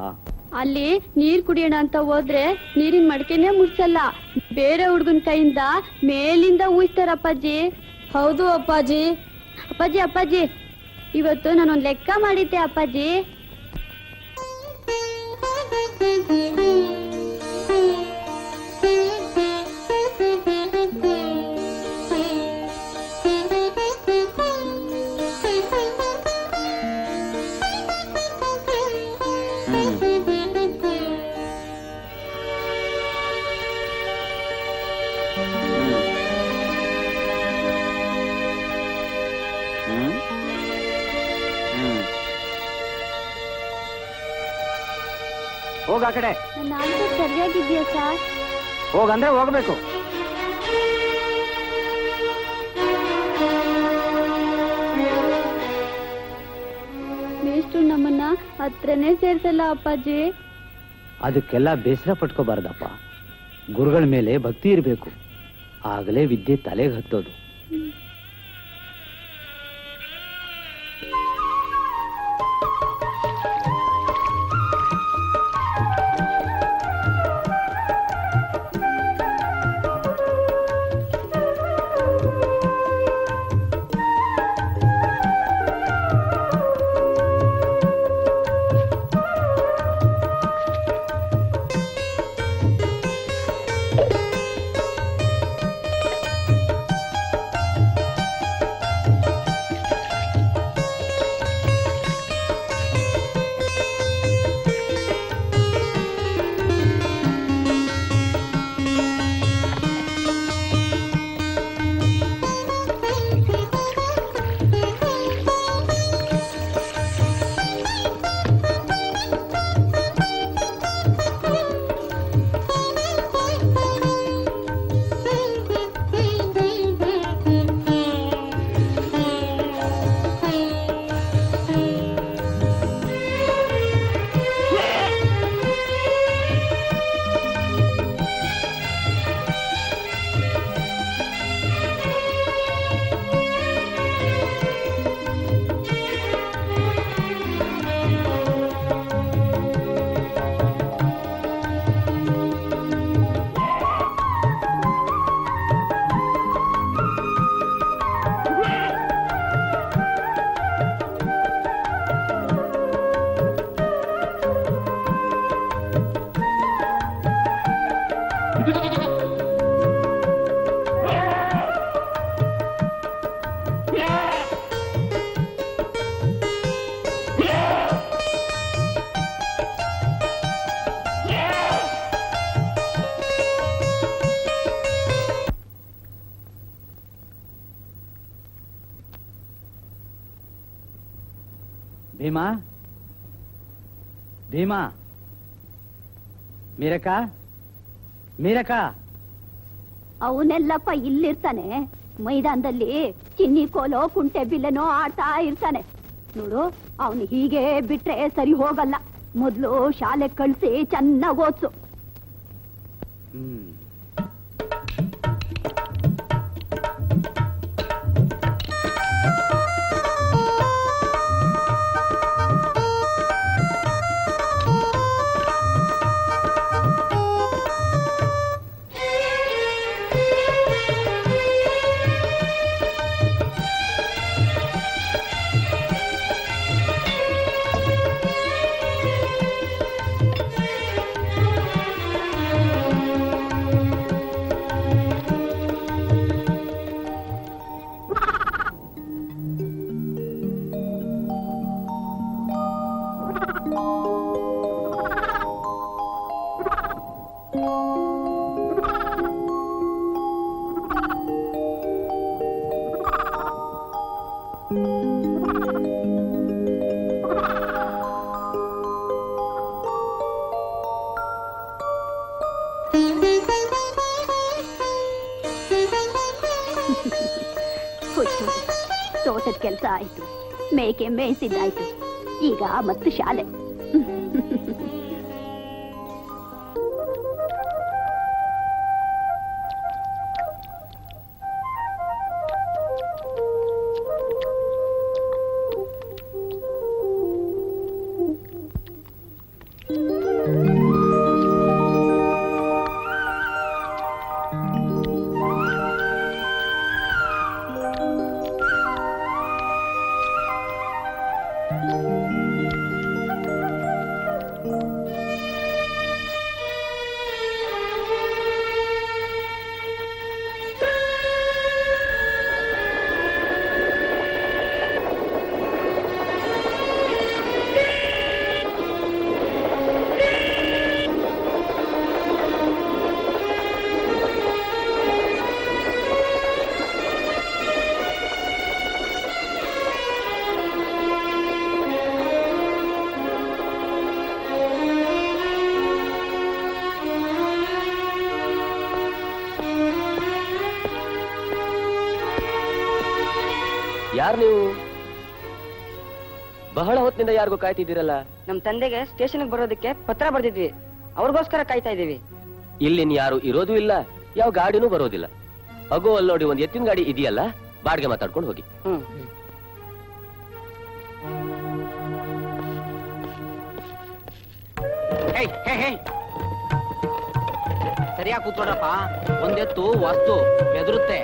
ಅಲ್ಲಿ ನೀರ್ ಕುಡಿಯೋಣ ಅಂತ ಹೋದ್ರೆ ನೀರಿನ ಮಡಕೆನೆ ಮುಡ್ಸಲ್ಲ, ಬೇರೆ ಹುಡ್ಗನ್ ಕೈಯಿಂದ ಮೇಲಿಂದ ಊಹಿಸ್ತಾರ ಅಪ್ಪಾಜಿ. ಹೌದು ಅಪ್ಪಾಜಿ. ಅಪ್ಪಾಜಿ ಅಪ್ಪಾಜಿ, ಇವತ್ತು ನಾನೊಂದ್ ಲೆಕ್ಕ ಮಾಡಿದ್ದೆ ಅಪ್ಪಾಜಿ. ಹೋಗ ಆ ಕಡೆ. ನನ್ನ ಆನ್ಸರ್ ಸರಿಯಾಗಿದ್ಯಾ ಸರ್? ಹೋಗಂದ್ರೆ ಹೋಗ್ಬೇಕು. ಮೇಷ್ಟ್ರು ನಮ್ಮನ್ನ ಹತ್ರನೇ ಸೇರ್ಸಲ್ಲ ಅಪ್ಪಾಜಿ. ಅದಕ್ಕೆಲ್ಲ ಬೇಸರ ಪಟ್ಕೋಬಾರ್ದಪ್ಪ. ಗುರುಗಳ ಮೇಲೆ ಭಕ್ತಿ ಇರಬೇಕು, ಆಗಲೇ ವಿದ್ಯೆ ತಲೆಗೆ ಹತ್ತೋದು. ಭೀಮಾ ಭೀಮಾ ಮೀರಕ್ಕ ಮೀರಕ್ಕ ಅವನೆಲ್ಲಪ್ಪ ಇಲ್ಲಿರ್ತಾನೆ, ಮೈದಾನದಲ್ಲಿ ಚಿನ್ನಿ ಕೋಲೋ ಕುಂಟೆ ಬಿಲ್ಲೆನೋ ಆಡ್ತಾ ಇರ್ತಾನೆ ನೋಡು. ಅವನು ಹೀಗೆ ಬಿಟ್ರೆ ಸರಿ ಹೋಗಲ್ಲ. ಮೊದ್ಲು ಶಾಲೆ ಕಳ್ಸಿ ಚೆನ್ನಾಗ್ ಓದ್ಸು. ತೋಟದ ಕೆಲಸ ಆಯ್ತು, ಮೇಕೆ ಮೇಯಿಸಿದ್ದಾಯ್ತು, ಈಗ ಮತ್ತು ಶಾಲೆ. ಯಾರು ನೀವು? ಬಹಳ ಹೊತ್ತಿನಿಂದ ಯಾರಿಗೂ ಕಾಯ್ತಿದ್ದೀರಲ್ಲ? ನಮ್ ತಂದೆಗೆ ಸ್ಟೇಷನ್ಗೆ ಬರೋದಕ್ಕೆ ಪತ್ರ ಬರ್ದಿದ್ವಿ, ಅವ್ರಿಗೋಸ್ಕರ ಕಾಯ್ತಾ ಇದೀವಿ. ಇಲ್ಲಿನ್ ಯಾರು ಇರೋದು ಇಲ್ಲ, ಯಾವ ಗಾಡಿನೂ ಬರೋದಿಲ್ಲ. ಅಗೋ ಅಲ್ಲಿ ನೋಡಿ, ಒಂದ್ ಎತ್ತಿನ ಗಾಡಿ ಇದೆಯಲ್ಲ, ಬಾಡಿಗೆ ಮಾತಾಡ್ಕೊಂಡು ಹೋಗಿ. ಸರಿಯಾಗಿ ಕೂತ್ಕೊಡ್ರಪ್ಪ, ಒಂದೆತ್ತು ವಸ್ತು ಬೆದರುತ್ತೆ.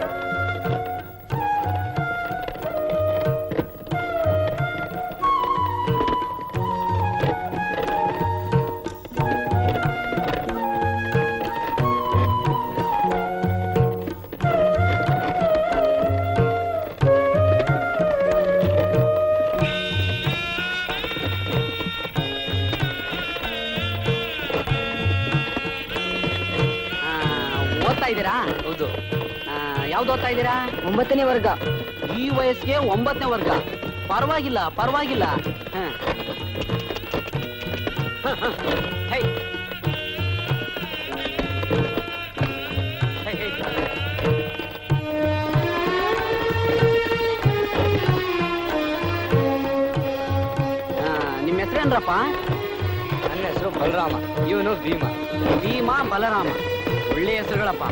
ಓದ್ತಾ ಇದ್ದೀರಾ? ಹೌದು. ಯಾವ್ದು ಓದ್ತಾ ಇದ್ದೀರಾ? 9ನೇ ವರ್ಗ. ಈ ವಯಸ್ಸಿಗೆ 9ನೇ ವರ್ಗ. ಪರವಾಗಿಲ್ಲ ಪರವಾಗಿಲ್ಲ. ನಿಮ್ಮ ಹೆಸರೇನ್ರಪ್ಪ? ನನ್ನ ಹೆಸರು ಬಲರಾಮ, ಇವನು ಭೀಮ. ಭೀಮ ಬಲರಾಮ, ಒಳ್ಳೆ ಹೆಸರುಗಳಪ್ಪ.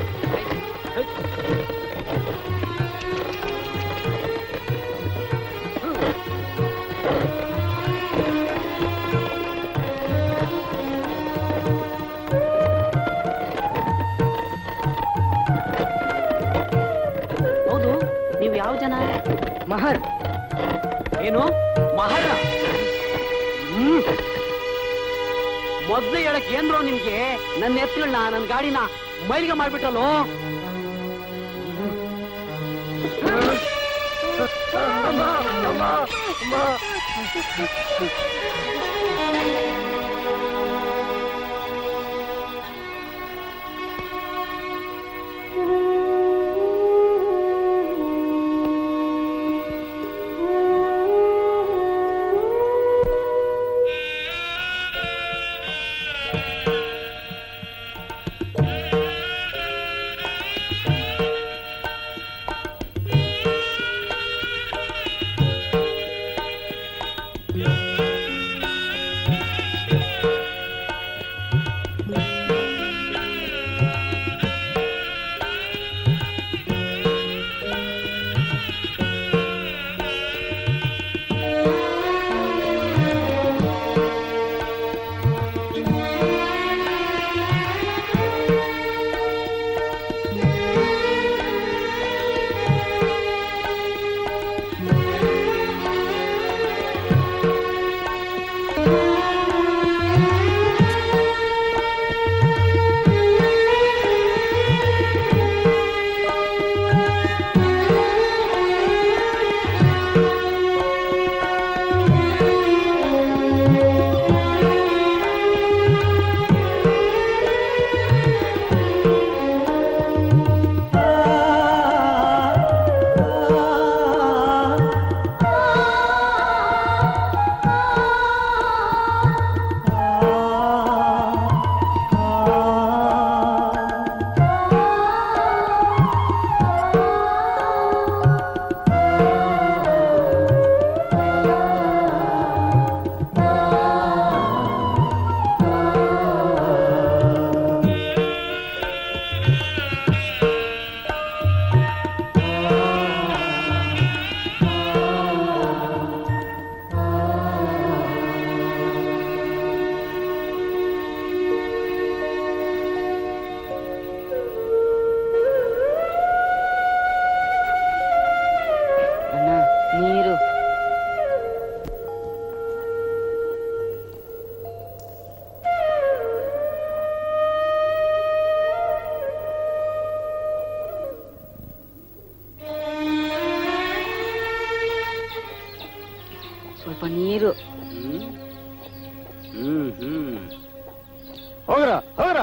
ಹೌದು, ನೀವು ಯಾವ ಜನ? ಮಹರ್. ಏನು ಮಹರ? ಮೊದ್ಲು ಹೇಳಕ್ ಏನ್ರೋ ನಿಮ್ಗೆ? ನನ್ನ ಎತ್ತುಗಳನ್ನ, ನನ್ನ ಗಾಡಿನ ಮೈಲಿಗೆ ಮಾಡ್ಬಿಟ್ಟಲ್ಲೋ. ನೀರು. ಹೋಗ್ರ ಹೋಗ್ರ.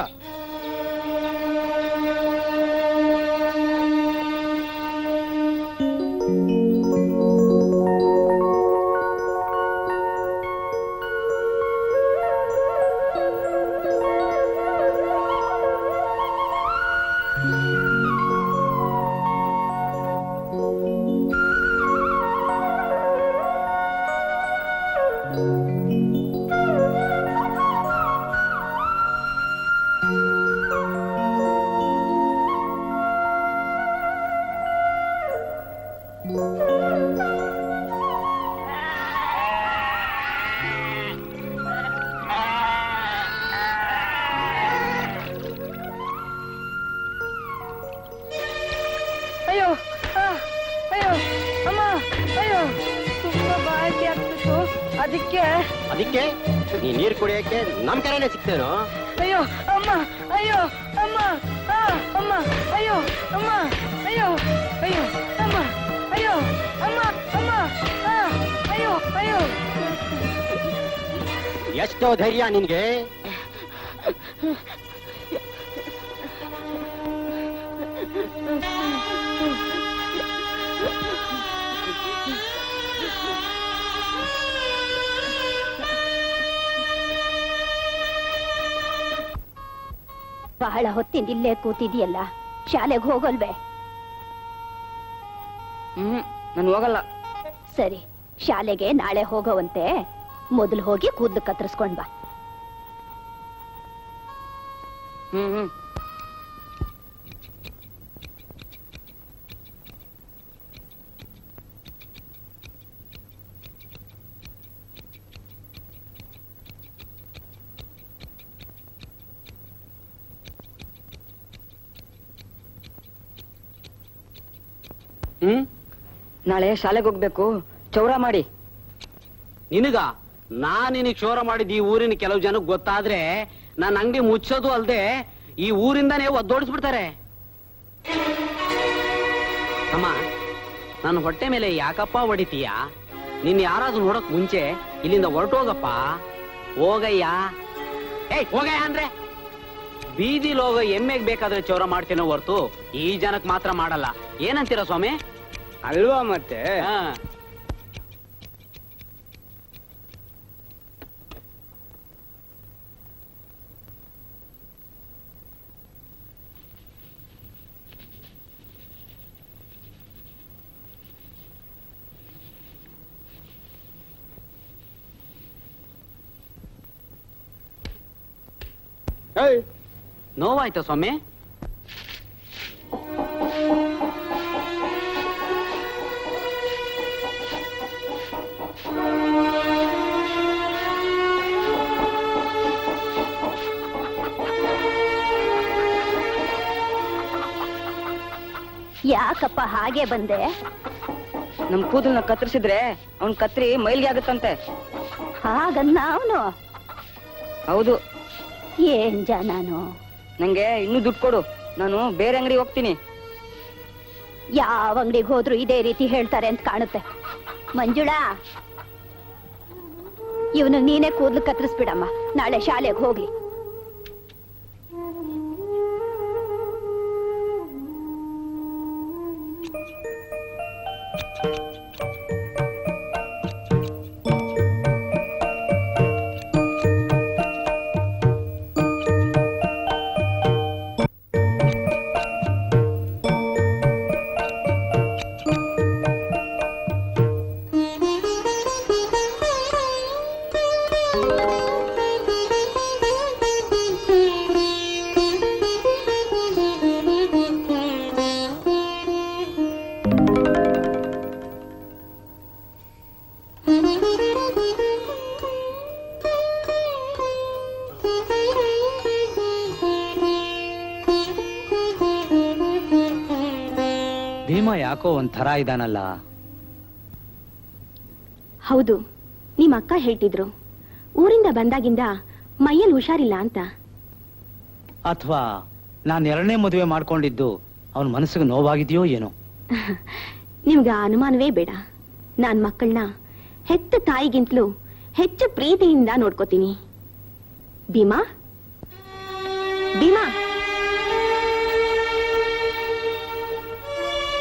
ಅಯ್ಯೋ ಅಯ್ಯೋ ಅಮ್ಮ, ಅಯ್ಯೋ ತುಂಬಾ ಬಾಯಿಗೆ ಆಗ್ತಿತ್ತು, ಅದಕ್ಕೆ. ಅದಕ್ಕೆ ನೀ ನೀರ್ ಕುಡಿಯಕ್ಕೆ ನಮ್ ಕರೆನೆ ಸಿಗ್ತೇನೋ. ಅಯ್ಯೋ ಅಮ್ಮ, ಅಯ್ಯೋ ಅಮ್ಮ, ಅಮ್ಮ, ಅಯ್ಯೋ ಅಮ್ಮ, ಅಯ್ಯೋ ಅಯ್ಯೋ ಅಮ್ಮ, ಅಯ್ಯೋ ಅಮ್ಮ, ಅಮ್ಮ, ಅಯ್ಯೋ ಅಯ್ಯೋ. ಎಷ್ಟೋ ಧೈರ್ಯ ನಿನ್ಗೆ. ಬಹಳ ಹೊತ್ತಿಂದ ಇಲ್ಲೇ ಕೂತಿದ್ಯಲ್ಲ, ಶಾಲೆಗೆ ಹೋಗಲ್ವೇ? ನಾನು ಹೋಗಲ್ಲ. ಸರಿ, ಶಾಲೆಗೆ ನಾಳೆ ಹೋಗೋವಂತೆ. ಮೊದಲು ಹೋಗಿ ಕೂದಲು ಕತ್ತರಿಸ್ಕೊಂಡ್ ಬಾ. ನಾಳೆ ಶಾಲೆಗೆ ಹೋಗ್ಬೇಕು, ಚೌರ ಮಾಡಿ. ನಿನಗ ನಿನಗ್ ಕ್ಷೌರ ಮಾಡಿದ್ ಈ ಊರಿನ ಕೆಲವು ಜನಕ್ಕೆ ಗೊತ್ತಾದ್ರೆ ನನ್ನ ಅಂಗಡಿ ಮುಚ್ಚೋದು ಅಲ್ದೆ ಈ ಊರಿಂದಾನೇ ಒದ್ದೋಡಿಸ್ಬಿಡ್ತಾರೆ. ಅಮ್ಮ, ನನ್ನ ಹೊಟ್ಟೆ ಮೇಲೆ ಯಾಕಪ್ಪ ಹೊಡಿತೀಯ? ನಿನ್ ಯಾರಾದ್ರೂ ನೋಡಕ್ ಮುಂಚೆ ಇಲ್ಲಿಂದ ಹೊರಟೋಗಪ್ಪ. ಹೋಗಯ್ಯ. ಹೋಗಯ್ಯ ಅಂದ್ರೆ ಬೀದಿಲ್ ಹೋಗೋ ಎಮ್ಮೆಗ್ ಬೇಕಾದ್ರೆ ಚೌರ ಮಾಡ್ತೇನೋ ಹೊರ್ತು ಈ ಜನಕ್ ಮಾತ್ರ ಮಾಡಲ್ಲ. ಏನಂತೀರ ಸ್ವಾಮಿ? ಅಲ್ವಾ ಮತ್ತೆ. ನೋವಾಯ್ತಾ ಸ್ವಾಮಿ? ಯಾಕಪ್ಪ ಹಾಗೆ ಬಂದೆ? ನಮ್ ಕೂದಲನ್ನ ಕತ್ತರಿಸಿದ್ರೆ ಅವ್ನ್ ಕತ್ರಿ ಮೈಲ್ಗೆ ಆಗುತ್ತಂತೆ. ಹಾಗನ್ನ ಅವನು? ಹೌದು. ಏನ್ ನಾನು ನಂಗೆ ಇನ್ನೂ ದುಡ್ಡು ಕೊಡು, ನಾನು ಬೇರೆ ಅಂಗಡಿ ಹೋಗ್ತೀನಿ. ಯಾವ ಅಂಗಡಿಗೆ ಹೋದ್ರು ಇದೇ ರೀತಿ ಹೇಳ್ತಾರೆ ಅಂತ ಕಾಣುತ್ತೆ. ಮಂಜುಳಾ, ಇವನು ನೀನೇ ಕೂದಲು ಕತ್ತರಿಸ್ಬಿಡಮ್ಮ, ನಾಳೆ ಶಾಲೆಗೆ ಹೋಗ್ಲಿ. ಭೀಮ ಯಾಕೋ ಒಂಥರ ಇದಾನಲ್ಲ? ಹೌದು, ನಿಮ್ಮ ಅಕ್ಕ ಹೇಳ್ತಿದ್ರು ಊರಿಂದ ಬಂದಾಗಿಂದ ಮೈಯಲ್ಲಿ ಹುಷಾರಿಲ್ಲ ಅಂತ. ಅಥವಾ ನಾನು ಎರಡನೇ ಮದುವೆ ಮಾಡ್ಕೊಂಡಿದ್ದು ಅವನ ಮನಸ್ಸಿಗೆ ನೋವಾಗಿದೆಯೋ ಏನೋ. ನಿಮ್ಗೆ ಅನುಮಾನವೇ ಬೇಡ. ನಾನ್ ಮಕ್ಕಳನ್ನ ಹೆತ್ತ ತಾಯಿಗಿಂತಲೂ ಹೆಚ್ಚು ಪ್ರೀತಿಯಿಂದ ನೋಡ್ಕೋತೀನಿ. ಭೀಮಾ, ಭೀಮಾ,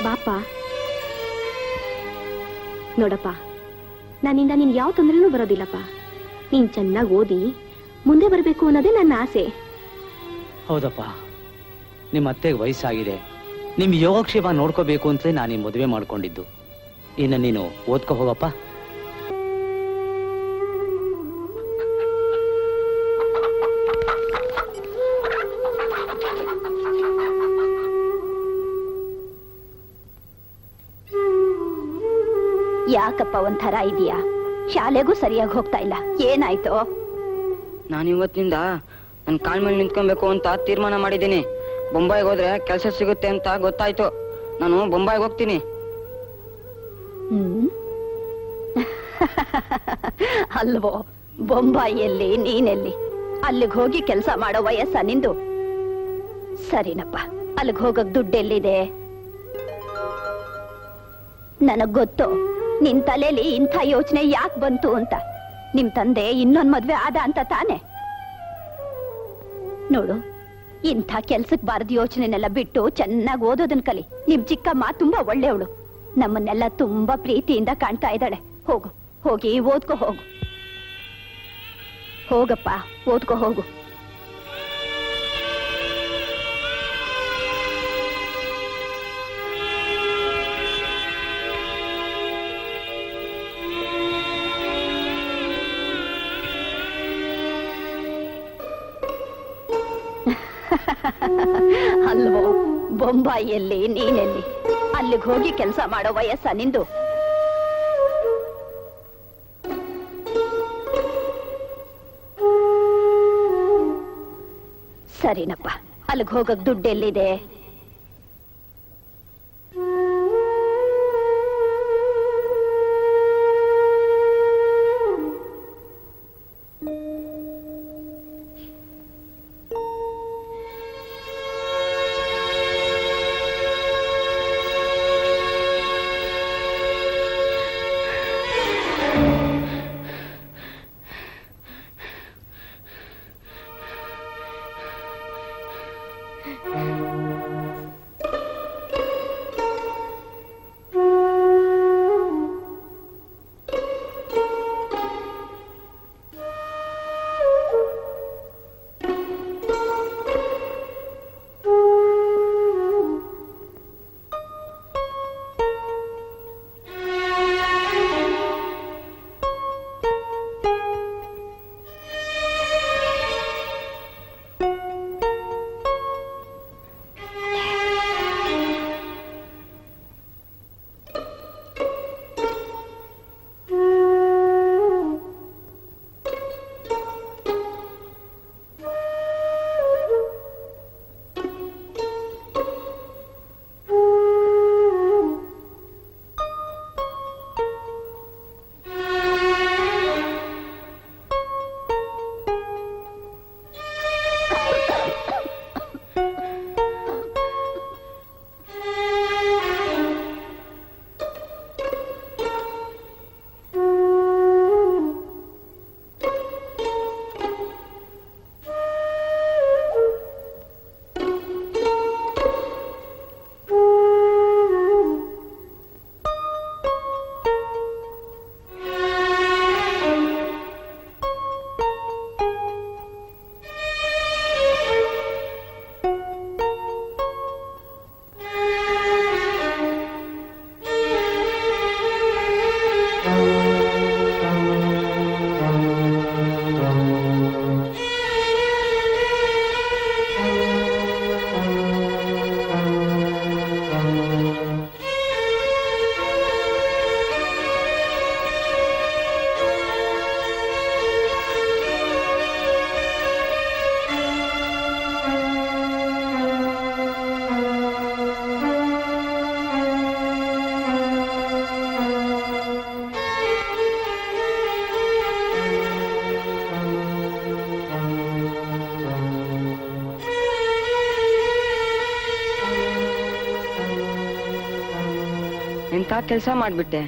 ಬಾಪ. ನೋಡಪ್ಪ, ನನ್ನಿಂದ ನಿನ್ ಯಾವ ತೊಂದರೆನೂ ಬರೋದಿಲ್ಲಪ್ಪ. ನೀನ್ ಚೆನ್ನಾಗಿ ಓದಿ ಮುಂದೆ ಬರಬೇಕು ಅನ್ನೋದೇ ನನ್ನ ಆಸೆ. ಹೌದಪ್ಪ, ನಿಮ್ಮ ಅತ್ತೆಗೆ ವಯಸ್ಸಾಗಿದೆ. ನಿಮ್ ಯೋಗಕ್ಷೇಮ ನೋಡ್ಕೋಬೇಕು ಅಂತಲೇ ನಾನು ಈ ಮದುವೆ ಮಾಡ್ಕೊಂಡಿದ್ದು. ಇನ್ನು ನೀನು ಓದ್ಕೋ ಹೋಗಪ್ಪ. ಯಾಕಪ್ಪ ಒಂಥರ ಇದೆಯಾ? ಶಾಲೆಗೂ ಸರಿಯಾಗಿ ಹೋಗ್ತಾ ಇಲ್ಲ, ಏನಾಯ್ತು? ನಾನು ಇವತ್ತಿನಿಂದ ನನ್ನ ಕಾಲ್ ಮೇಲೆ ನಿಂತ್ಕೊಬೇಕು ಅಂತ ತೀರ್ಮಾನ ಮಾಡಿದ್ದೀನಿ. ಬೊಂಬಾಯಿಗೆ ಹೋದ್ರೆ ಕೆಲಸ ಸಿಗುತ್ತೆ ಅಂತ ಗೊತ್ತಾಯ್ತು. ನಾನು ಬೊಂಬಾಯಿಗೆ ಹೋಗ್ತೀನಿ. ಅಲ್ವೋ, ಬೊಂಬಾಯಿಯಲ್ಲಿ ನೀನೆಲ್ಲಿ? ಅಲ್ಲಿಗೆ ಹೋಗಿ ಕೆಲಸ ಮಾಡೋ ವಯಸ್ಸ ನಿಂದು? ಸರಿನಪ್ಪ, ಅಲ್ಲಿಗೆ ಹೋಗಕ್ ದುಡ್ಡೆಲ್ಲಿದೆ? ನನಗ್ ಗೊತ್ತು ನಿನ್ ತಲೆಯಲ್ಲಿ ಇಂಥ ಯೋಚನೆ ಯಾಕೆ ಬಂತು ಅಂತ. ನಿಮ್ ತಂದೆ ಇನ್ನೊಂದ್ ಮದ್ವೆ ಆದ ಅಂತ ತಾನೆ? ನೋಡು, ಇಂಥ ಕೆಲ್ಸಕ್ ಬಾರದ ಯೋಚನೆನೆಲ್ಲ ಬಿಟ್ಟು ಚೆನ್ನಾಗಿ ಓದೋದನ್ ಕಲಿ. ನಿಮ್ ಚಿಕ್ಕಮ್ಮ ತುಂಬಾ ಒಳ್ಳೆಯವಳು, ನಮ್ಮನ್ನೆಲ್ಲ ತುಂಬಾ ಪ್ರೀತಿಯಿಂದ ಕಾಣ್ತಾ ಇದ್ದಾಳೆ. ಹೋಗು, ಹೋಗಿ ಓದ್ಕೋ ಹೋಗು. ಹೋಗಪ್ಪ, ಓದ್ಕೋ ಹೋಗು. ಅಲ್ವೋ, ಬೊಂಬಾಯಿಯಲ್ಲಿ ನೀನೆಲ್ಲಿ? ಅಲ್ಲಿಗೆ ಹೋಗಿ ಕೆಲಸ ಮಾಡೋ ವಯಸ್ಸ ನಿಂದು? ಸರಿನಪ್ಪ, ಅಲ್ಲಿಗೆ ಹೋಗಕ್ ದುಡ್ಡೆಲ್ಲಿದೆ? ಎಂತ ಕೆಲಸ ಮಾಡ್ಬಿಟ್ಟೆ.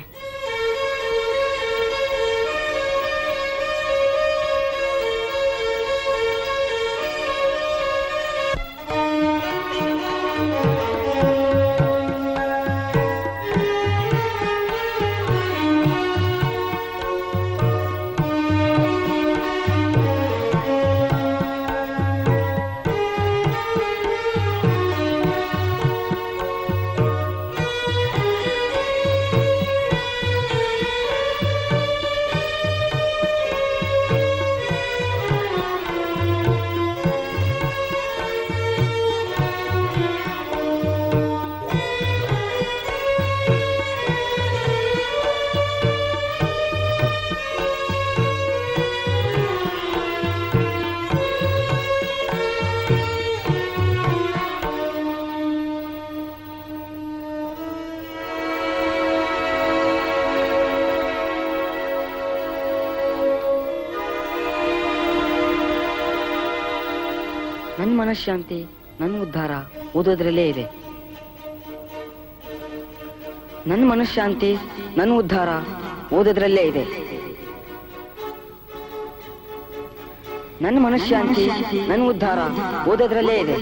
ಮನಃಶಾಂತಿ ನನ್ನ ಉದ್ಧಾರ ಓದೋದ್ರಲ್ಲೇ ಇದೆ. ನನ್ನ ಮನಃಶಾಂತಿ ನನ್ನ ಉದ್ಧಾರ ಓದೋದ್ರಲ್ಲೇ ಇದೆ. ನನ್ನ ಮನಃಶಾಂತಿ ನನ್ನ ಉದ್ಧಾರ ಓದೋದ್ರಲ್ಲೇ ಇದೆ.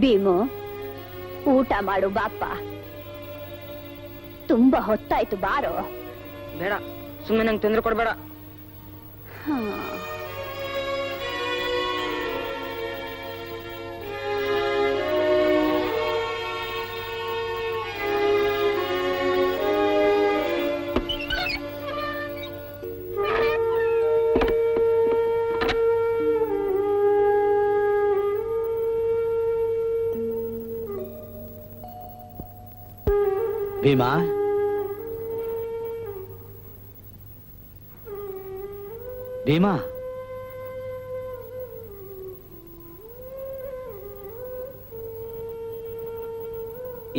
ಭೀಮು, ಊಟ ಮಾಡು ಬಾಪ್ಪ. ತುಂಬಾ ಹೊತ್ತಾಯ್ತು, ಬಾರೋ. ಬೇಡ, ಸುಮ್ಮನೆ ನಂಗೆ ತೊಂದರೆ ಕೊಡ್ಬೇಡ. ಭೀಮಾ, ಭೀಮಾ,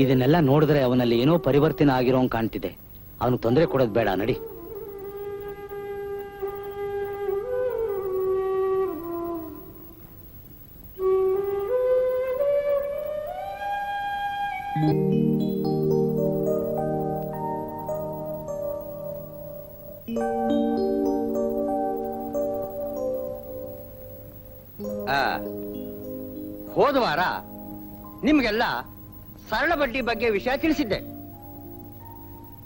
ಇದನ್ನೆಲ್ಲ ನೋಡಿದ್ರೆ ಅವನಲ್ಲಿ ಏನೋ ಪರಿವರ್ತನೆ ಆಗಿರೋಂಗ್ ಕಾಣ್ತಿದೆ. ಅವನು ತೊಂದರೆ ಕೊಡೋದು ಬೇಡ, ನಡಿ. ಹೋದ ವಾರ ನಿಮ್ಗೆಲ್ಲ ಸರಳ ಬಡ್ಡಿ ಬಗ್ಗೆ ವಿಷಯ ತಿಳಿಸಿದ್ದೆ.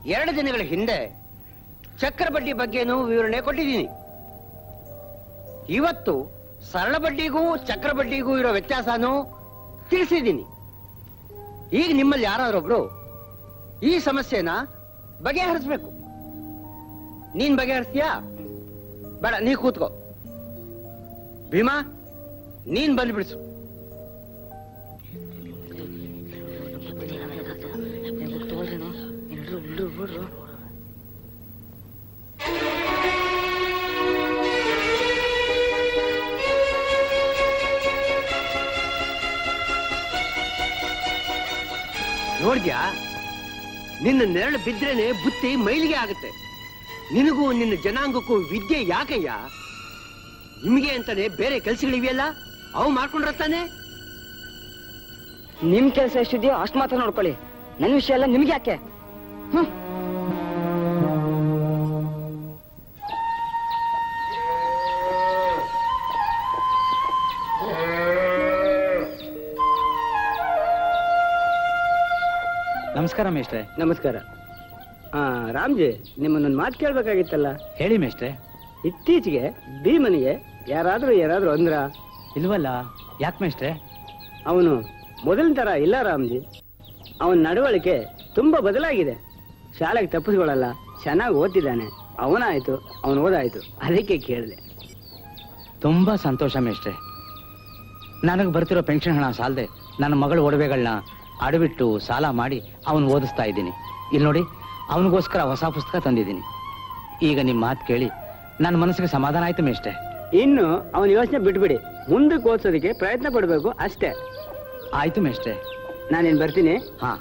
2 ದಿನಗಳ ಹಿಂದೆ ಚಕ್ರ ಬಡ್ಡಿ ಬಗ್ಗೆನೂ ವಿವರಣೆ ಕೊಟ್ಟಿದ್ದೀನಿ. ಇವತ್ತು ಸರಳ ಬಡ್ಡಿಗೂ ಚಕ್ರ ಬಡ್ಡಿಗೂ ಇರೋ ವ್ಯತ್ಯಾಸನೂ ತಿಳಿಸಿದ್ದೀನಿ. ಈಗ ನಿಮ್ಮಲ್ಲಿ ಯಾರಾದ್ರೊಬ್ರು ಈ ಸಮಸ್ಯೆನ ಬಗೆಹರಿಸ್ಬೇಕು. ನೀನ್ ಬಗೆಹರಿಸ್ತೀಯಾ? ಬೇಡ, ನೀ ಕೂತ್ಕೋ. ಭೀಮಾ, ನೀನ್ ಬಂದ್ಬಿಡ್ಸು. ನೋಡ್ದ್ಯಾ, ನಿನ್ನ ನೆರಳು ಬಿದ್ರೇನೆ ಬುತ್ತಿ ಮೈಲಿಗೆ ಆಗುತ್ತೆ. ನಿನಗೂ ನಿನ್ನ ಜನಾಂಗಕ್ಕೂ ವಿದ್ಯೆ ಯಾಕಯ್ಯ? ನಿಮಗೆ ಅಂತಾನೆ ಬೇರೆ ಕೆಲ್ಸಗಳಿವೆಯಲ್ಲ, ಅವು ಮಾಡ್ಕೊಂಡ್ರತಾನೆ. ನಿಮ್ ಕೆಲಸ ಎಷ್ಟಿದೆಯೋ ಅಷ್ಟು ಮಾತ್ರ ನೋಡ್ಕೊಳ್ಳಿ. ನನ್ನ ವಿಷಯ ಎಲ್ಲ ನಿಮ್ಗೆ ಯಾಕೆ? ನಮಸ್ಕಾರ ಮೇಷ್ಟ್ರೆ. ನಮಸ್ಕಾರ. ರಾಮ್ಜಿ, ನಿಮ್ಮನ್ನೊಂದು ಮಾತು ಕೇಳಬೇಕಾಗಿತ್ತಲ್ಲ. ಹೇಳಿ ಮೇಷ್ಟ್ರೆ. ಇತ್ತೀಚೆಗೆ ಭೀಮನಿಗೆ ಯಾರಾದ್ರೂ ಅಂದ್ರ? ಇಲ್ವಲ್ಲ, ಯಾಕೆ ಮೇಷ್ಟ್ರೆ? ಅವನು ಮೊದಲಿನ ತರ ಇಲ್ಲ ರಾಮ್ಜಿ. ಅವನ ನಡವಳಿಕೆ ತುಂಬಾ ಬದಲಾಗಿದೆ. ಶಾಲೆಗೆ ತಪ್ಪಿಸ್ಕೊಳ್ಳಲ್ಲ, ಚೆನ್ನಾಗಿ ಓದ್ತಿದ್ದಾನೆ. ಅವನಾಯ್ತು, ಅವನು ಓದಾಯ್ತು, ಅದಕ್ಕೆ ಕೇಳಿದೆ. ತುಂಬಾ ಸಂತೋಷ ಮೇಷ್ಟ್ರೆ. ನನಗೆ ಬರ್ತಿರೋ ಪೆನ್ಷನ್ ಹಣ ಸಾಲದೆ ನನ್ನ ಮಗಳ ಒಡವೆಗಳನ್ನ ಅಡವಿಟ್ಟು ಸಾಲ ಮಾಡಿ ಅವನು ಓದಿಸ್ತಾ ಇದ್ದೀನಿ. ಇಲ್ಲಿ ನೋಡಿ, ಅವನಿಗೋಸ್ಕರ ಹೊಸ ಪುಸ್ತಕ ತಂದಿದ್ದೀನಿ. ಈಗ ನಿಮ್ಮ ಮಾತು ಕೇಳಿ ನನ್ನ ಮನಸ್ಸಿಗೆ ಸಮಾಧಾನ ಆಯ್ತು ಮೇಷ್ಟ್ರೆ. ಇನ್ನು ಅವನ ಯೋಚನೆ ಬಿಟ್ಬಿಡಿ, ಮುಂದಕ್ಕೆ ಓದಿಸೋದಕ್ಕೆ ಪ್ರಯತ್ನ ಪಡಬೇಕು ಅಷ್ಟೇ. ಆಯ್ತು ಮೇಷ್ಟ್ರೆ. ನಾನೇನು ಬರ್ತೀನಿ. ಹಾ.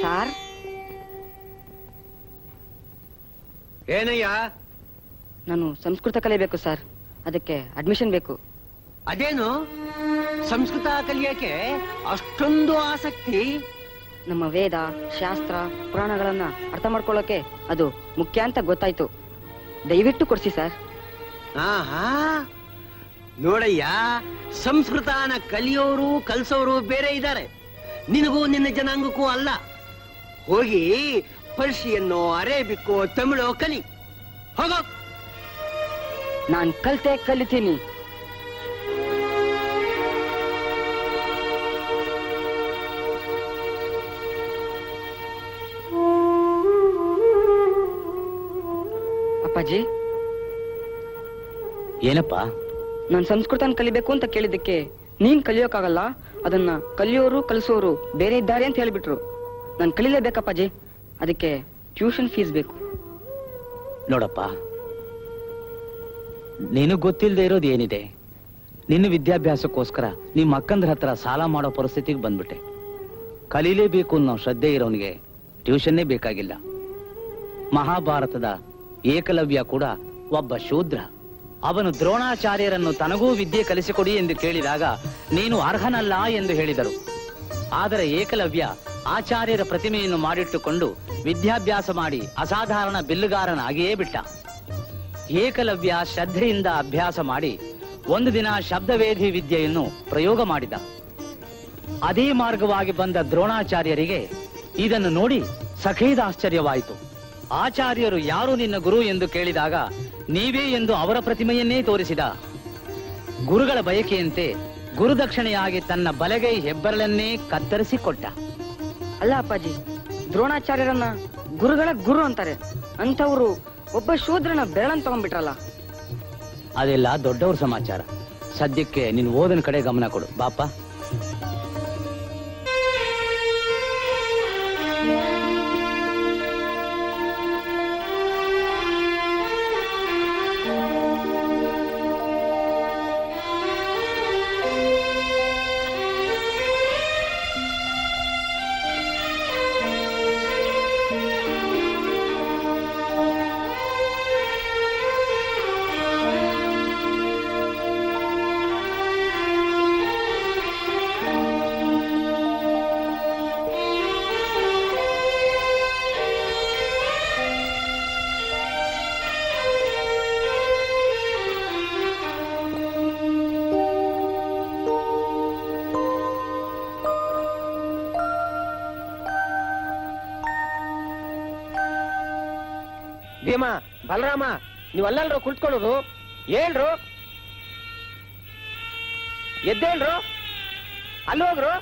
ಸಾರ್, ಏನಯ್ಯ? ನಾನು ಸಂಸ್ಕೃತ ಕಲಿಬೇಕು ಸರ್, ಅದಕ್ಕೆ ಅಡ್ಮಿಷನ್ ಬೇಕು. ಅದೇನು ಸಂಸ್ಕೃತ ಕಲಿಯಕ್ಕೆ ಅಷ್ಟೊಂದು ಆಸಕ್ತಿ? ನಮ್ಮ ವೇದ ಶಾಸ್ತ್ರ ಪುರಾಣಗಳನ್ನ ಅರ್ಥ ಮಾಡ್ಕೊಳ್ಳೋಕೆ ಅದು ಮುಖ್ಯ ಅಂತ ಗೊತ್ತಾಯ್ತು. ದಯವಿಟ್ಟು ಕೊಡ್ಸಿ ಸರ್. ಆಹಾ, ನೋಡಯ್ಯ, ಸಂಸ್ಕೃತನ ಕಲಿಯೋರು ಕಲ್ಸೋರು ಬೇರೆ ಇದ್ದಾರೆ. ನಿನಗೂ ನಿನ್ನ ಜನಾಂಗಕ್ಕೂ ಅಲ್ಲ. ಹೋಗಿ ಪರ್ಷಿಯನ್ನೋ ಅರೇಬಿಕ್ಕೋ ತಮಿಳೋ ಕಲಿ. ಹೋಗೋ. ನಾನ್ ಕಲಿತೀನಿ. ಅಪ್ಪಾಜಿ, ಏನಪ್ಪ? ನಾನ್ ಸಂಸ್ಕೃತನ ಕಲಿಬೇಕು ಅಂತ ಕೇಳಿದ್ದಕ್ಕೆ ನೀನ್ ಕಲಿಯೋಕ್ಕಾಗಲ್ಲ, ಅದನ್ನ ಕಲಿಯೋರು ಕಲಿಸೋರು ಬೇರೆ ಇದ್ದಾರೆ ಅಂತ ಹೇಳ್ಬಿಟ್ರು. ನಾನ್ ಕಲಿಲೇಬೇಕಪ್ಪಾಜಿ, ಅದಕ್ಕೆ ಟ್ಯೂಷನ್ ಫೀಸ್ ಬೇಕು. ನೋಡಪ್ಪ, ನಿನಗ್ ಗೊತ್ತಿಲ್ಲದೆ ಇರೋದು ಏನಿದೆ? ನಿನ್ನ ವಿದ್ಯಾಭ್ಯಾಸಕ್ಕೋಸ್ಕರ ನಿಮ್ಮ ಅಕ್ಕಂದ್ರ ಹತ್ರ ಸಾಲ ಮಾಡೋ ಪರಿಸ್ಥಿತಿಗೆ ಬಂದ್ಬಿಟ್ಟೆ. ಕಲೀಲೇಬೇಕು ಅನ್ನೋ ಶ್ರದ್ಧೆ ಇರೋನಿಗೆ ಟ್ಯೂಷನ್ನೇ ಬೇಕಾಗಿಲ್ಲ. ಮಹಾಭಾರತದ ಏಕಲವ್ಯ ಕೂಡ ಒಬ್ಬ ಶೂದ್ರ. ಅವನು ದ್ರೋಣಾಚಾರ್ಯರನ್ನು ತನಗೂ ವಿದ್ಯೆ ಕಲಿಸಿಕೊಡಿ ಎಂದು ಕೇಳಿದಾಗ ನೀನು ಅರ್ಹನಲ್ಲ ಎಂದು ಹೇಳಿದರು. ಆದರೆ ಏಕಲವ್ಯ ಆಚಾರ್ಯರ ಪ್ರತಿಮೆಯನ್ನು ಮಾಡಿಟ್ಟುಕೊಂಡು ವಿದ್ಯಾಭ್ಯಾಸ ಮಾಡಿ ಅಸಾಧಾರಣ ಬಿಲ್ಲುಗಾರನಾಗಿಯೇ ಬಿಟ್ಟ. ಏಕಲವ್ಯ ಶ್ರದ್ಧೆಯಿಂದ ಅಭ್ಯಾಸ ಮಾಡಿ ಒಂದು ದಿನ ಶಬ್ದವೇಧಿ ವಿದ್ಯೆಯನ್ನು ಪ್ರಯೋಗ ಮಾಡಿದ. ಅದೇ ಮಾರ್ಗವಾಗಿ ಬಂದ ದ್ರೋಣಾಚಾರ್ಯರಿಗೆ ಇದನ್ನು ನೋಡಿ ಸಖೇದ ಆಶ್ಚರ್ಯವಾಯಿತು. ಆಚಾರ್ಯರು ಯಾರು ನಿನ್ನ ಗುರು ಎಂದು ಕೇಳಿದಾಗ ನೀವೇ ಎಂದು ಅವರ ಪ್ರತಿಮೆಯನ್ನೇ ತೋರಿಸಿದ. ಗುರುಗಳ ಬಯಕೆಯಂತೆ ಗುರುದಕ್ಷಿಣೆಯಾಗಿ ತನ್ನ ಬಲಗೈ ಹೆಬ್ಬರಳನ್ನೇ ಕತ್ತರಿಸಿಕೊಟ್ಟ. ಅಲ್ಲ ಅಪ್ಪಾಜಿ, ದ್ರೋಣಾಚಾರ್ಯರನ್ನ ಗುರುಗಳ ಗುರು ಅಂತಾರೆ, ಅಂತವ್ರು ಒಬ್ಬ ಶೂದ್ರನ ಬೆರಳನ್ ತಗೊಂಡ್ಬಿಟ್ರಲ್ಲ. ಅದೆಲ್ಲ ದೊಡ್ಡವ್ರ ಸಮಾಚಾರ. ಸದ್ಯಕ್ಕೆ ನೀನು ಓದನ ಕಡೆ ಗಮನ ಕೊಡು ಬಾಪ. ಭೀಮ, ಬಲರಾಮ, ನೀವಲ್ಲಲ್ರು ಕುಳಿತುಕೊಳ್ಳೋದು? ಏನ್ರು? ಎದ್ದೇಳ್ರು, ಅಲ್ಲೋಗ್ರು.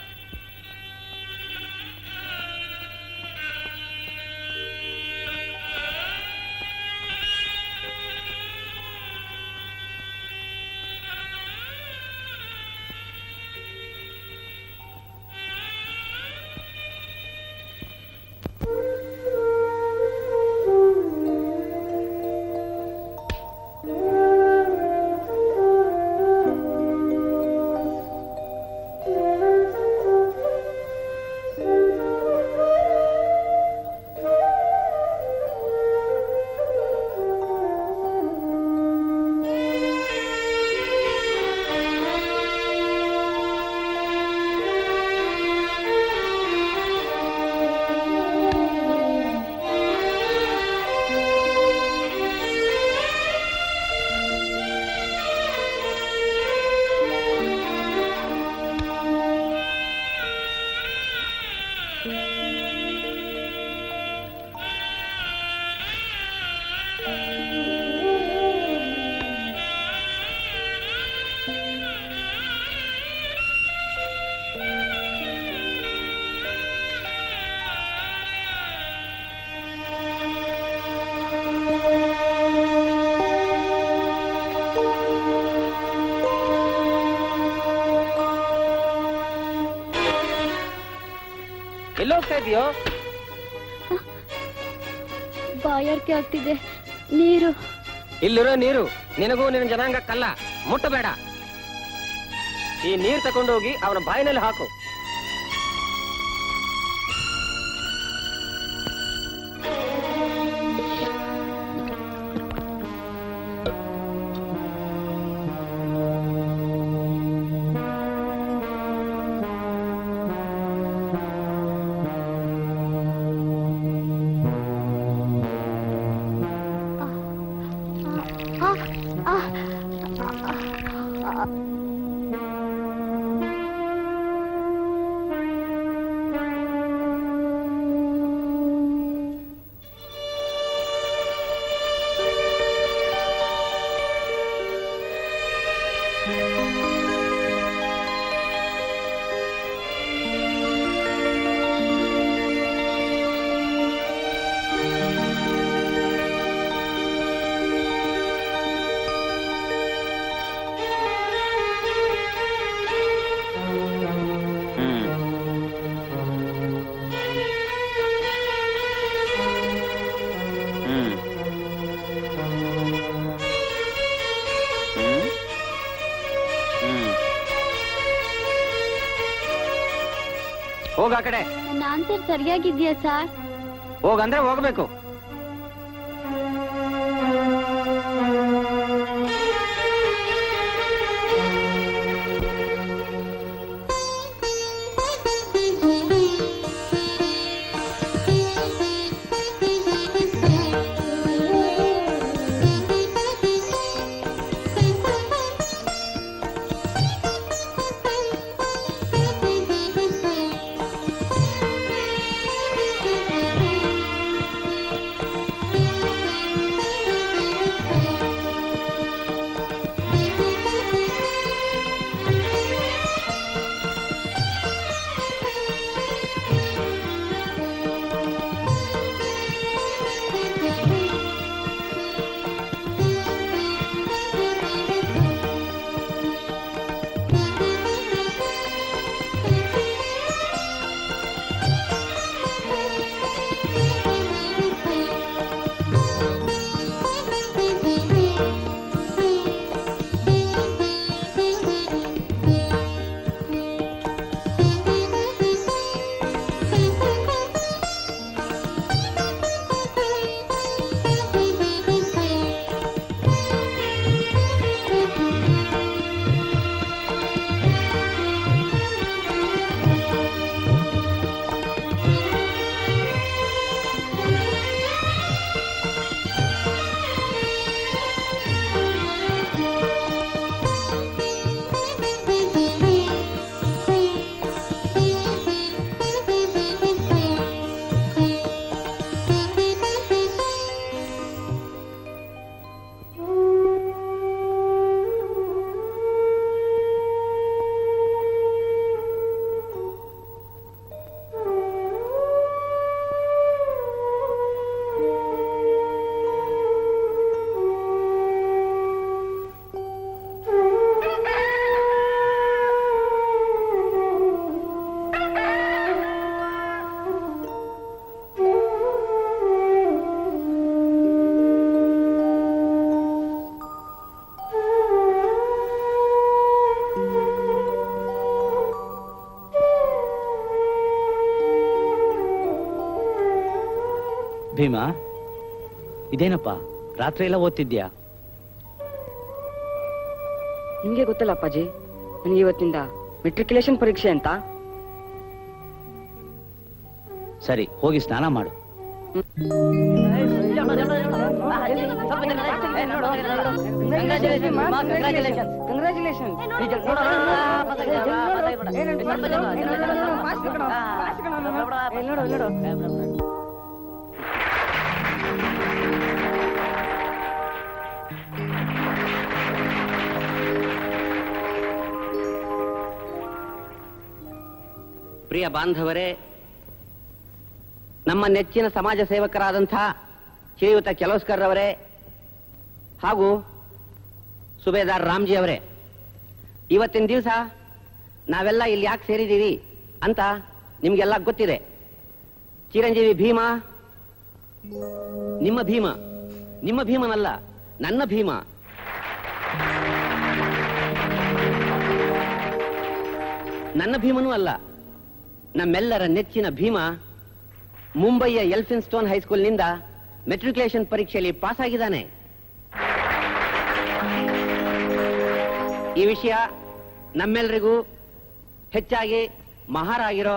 ಎಲ್ಲೋಗ್ತಾ ಇದೆಯೋ? ಬಾಯಾರಿಕೆ ಆಗ್ತಿದೆ, ನೀರು. ಇಲ್ಲಿರೋ ನೀರು ನಿನಗೂ ನಿನ್ನ ಜನಾಂಗಕ್ಕಲ್ಲ, ಮುಟ್ಟಬೇಡ. ಈ ನೀರು ತಗೊಂಡೋಗಿ ಅವನ ಬಾಯಿನಲ್ಲಿ ಹಾಕು. ಹೋಗ ಆ ಕಡೆ. ನನ್ನ ಆನ್ಸರ್ ಸರಿಯಾಗಿದ್ಯಾ ಸರ್? ಹೋಗಂದ್ರೆ ಹೋಗ್ಬೇಕು. ಭೀಮಾ, ಇದೇನಪ್ಪ ರಾತ್ರಿ ಎಲ್ಲ ಓದ್ತಿದ್ಯಾ? ನಿಮ್ಗೆ ಗೊತ್ತಲ್ಲ ಅಪ್ಪಾಜಿ, ನನಗೆ ಇವತ್ತಿಂದ ಮೆಟ್ರಿಕ್ಯುಲೇಷನ್ ಪರೀಕ್ಷೆ ಅಂತ. ಸರಿ, ಹೋಗಿ ಸ್ನಾನ ಮಾಡು. ಪ್ರಿಯ ಬಾಂಧವರೇ, ನಮ್ಮ ನೆಚ್ಚಿನ ಸಮಾಜ ಸೇವಕರಾದಂಥ ಶ್ರೀಯುತ ಕೆಲೋಸ್ಕರ್ ಅವರೇ ಹಾಗೂ ಸುಬೇದಾರ್ ರಾಮ್ಜಿ ಅವರೇ, ಇವತ್ತಿನ ದಿವಸ ನಾವೆಲ್ಲ ಇಲ್ಲಿ ಯಾಕೆ ಸೇರಿದ್ದೀವಿ ಅಂತ ನಿಮಗೆಲ್ಲ ಗೊತ್ತಿದೆ. ಚಿರಂಜೀವಿ ಭೀಮ, ನಿಮ್ಮ ಭೀಮ, ನಿಮ್ಮ ಭೀಮನಲ್ಲ, ನನ್ನ ಭೀಮ. ನನ್ನ ಭೀಮನೂ ಅಲ್ಲ, ನಮ್ಮೆಲ್ಲರ ನೆಚ್ಚಿನ ಭೀಮ ಮುಂಬಯಿಯ ಎಲ್ಫಿನ್ಸ್ಟೋನ್ ಹೈಸ್ಕೂಲ್ನಿಂದ ಮೆಟ್ರಿಕ್ಯುಲೇಷನ್ ಪರೀಕ್ಷೆಯಲ್ಲಿ ಪಾಸ್ ಆಗಿದ್ದಾನೆ. ಈ ವಿಷಯ ನಮ್ಮೆಲ್ಲರಿಗೂ, ಹೆಚ್ಚಾಗಿ ಮಹಾರಾಗಿರೋ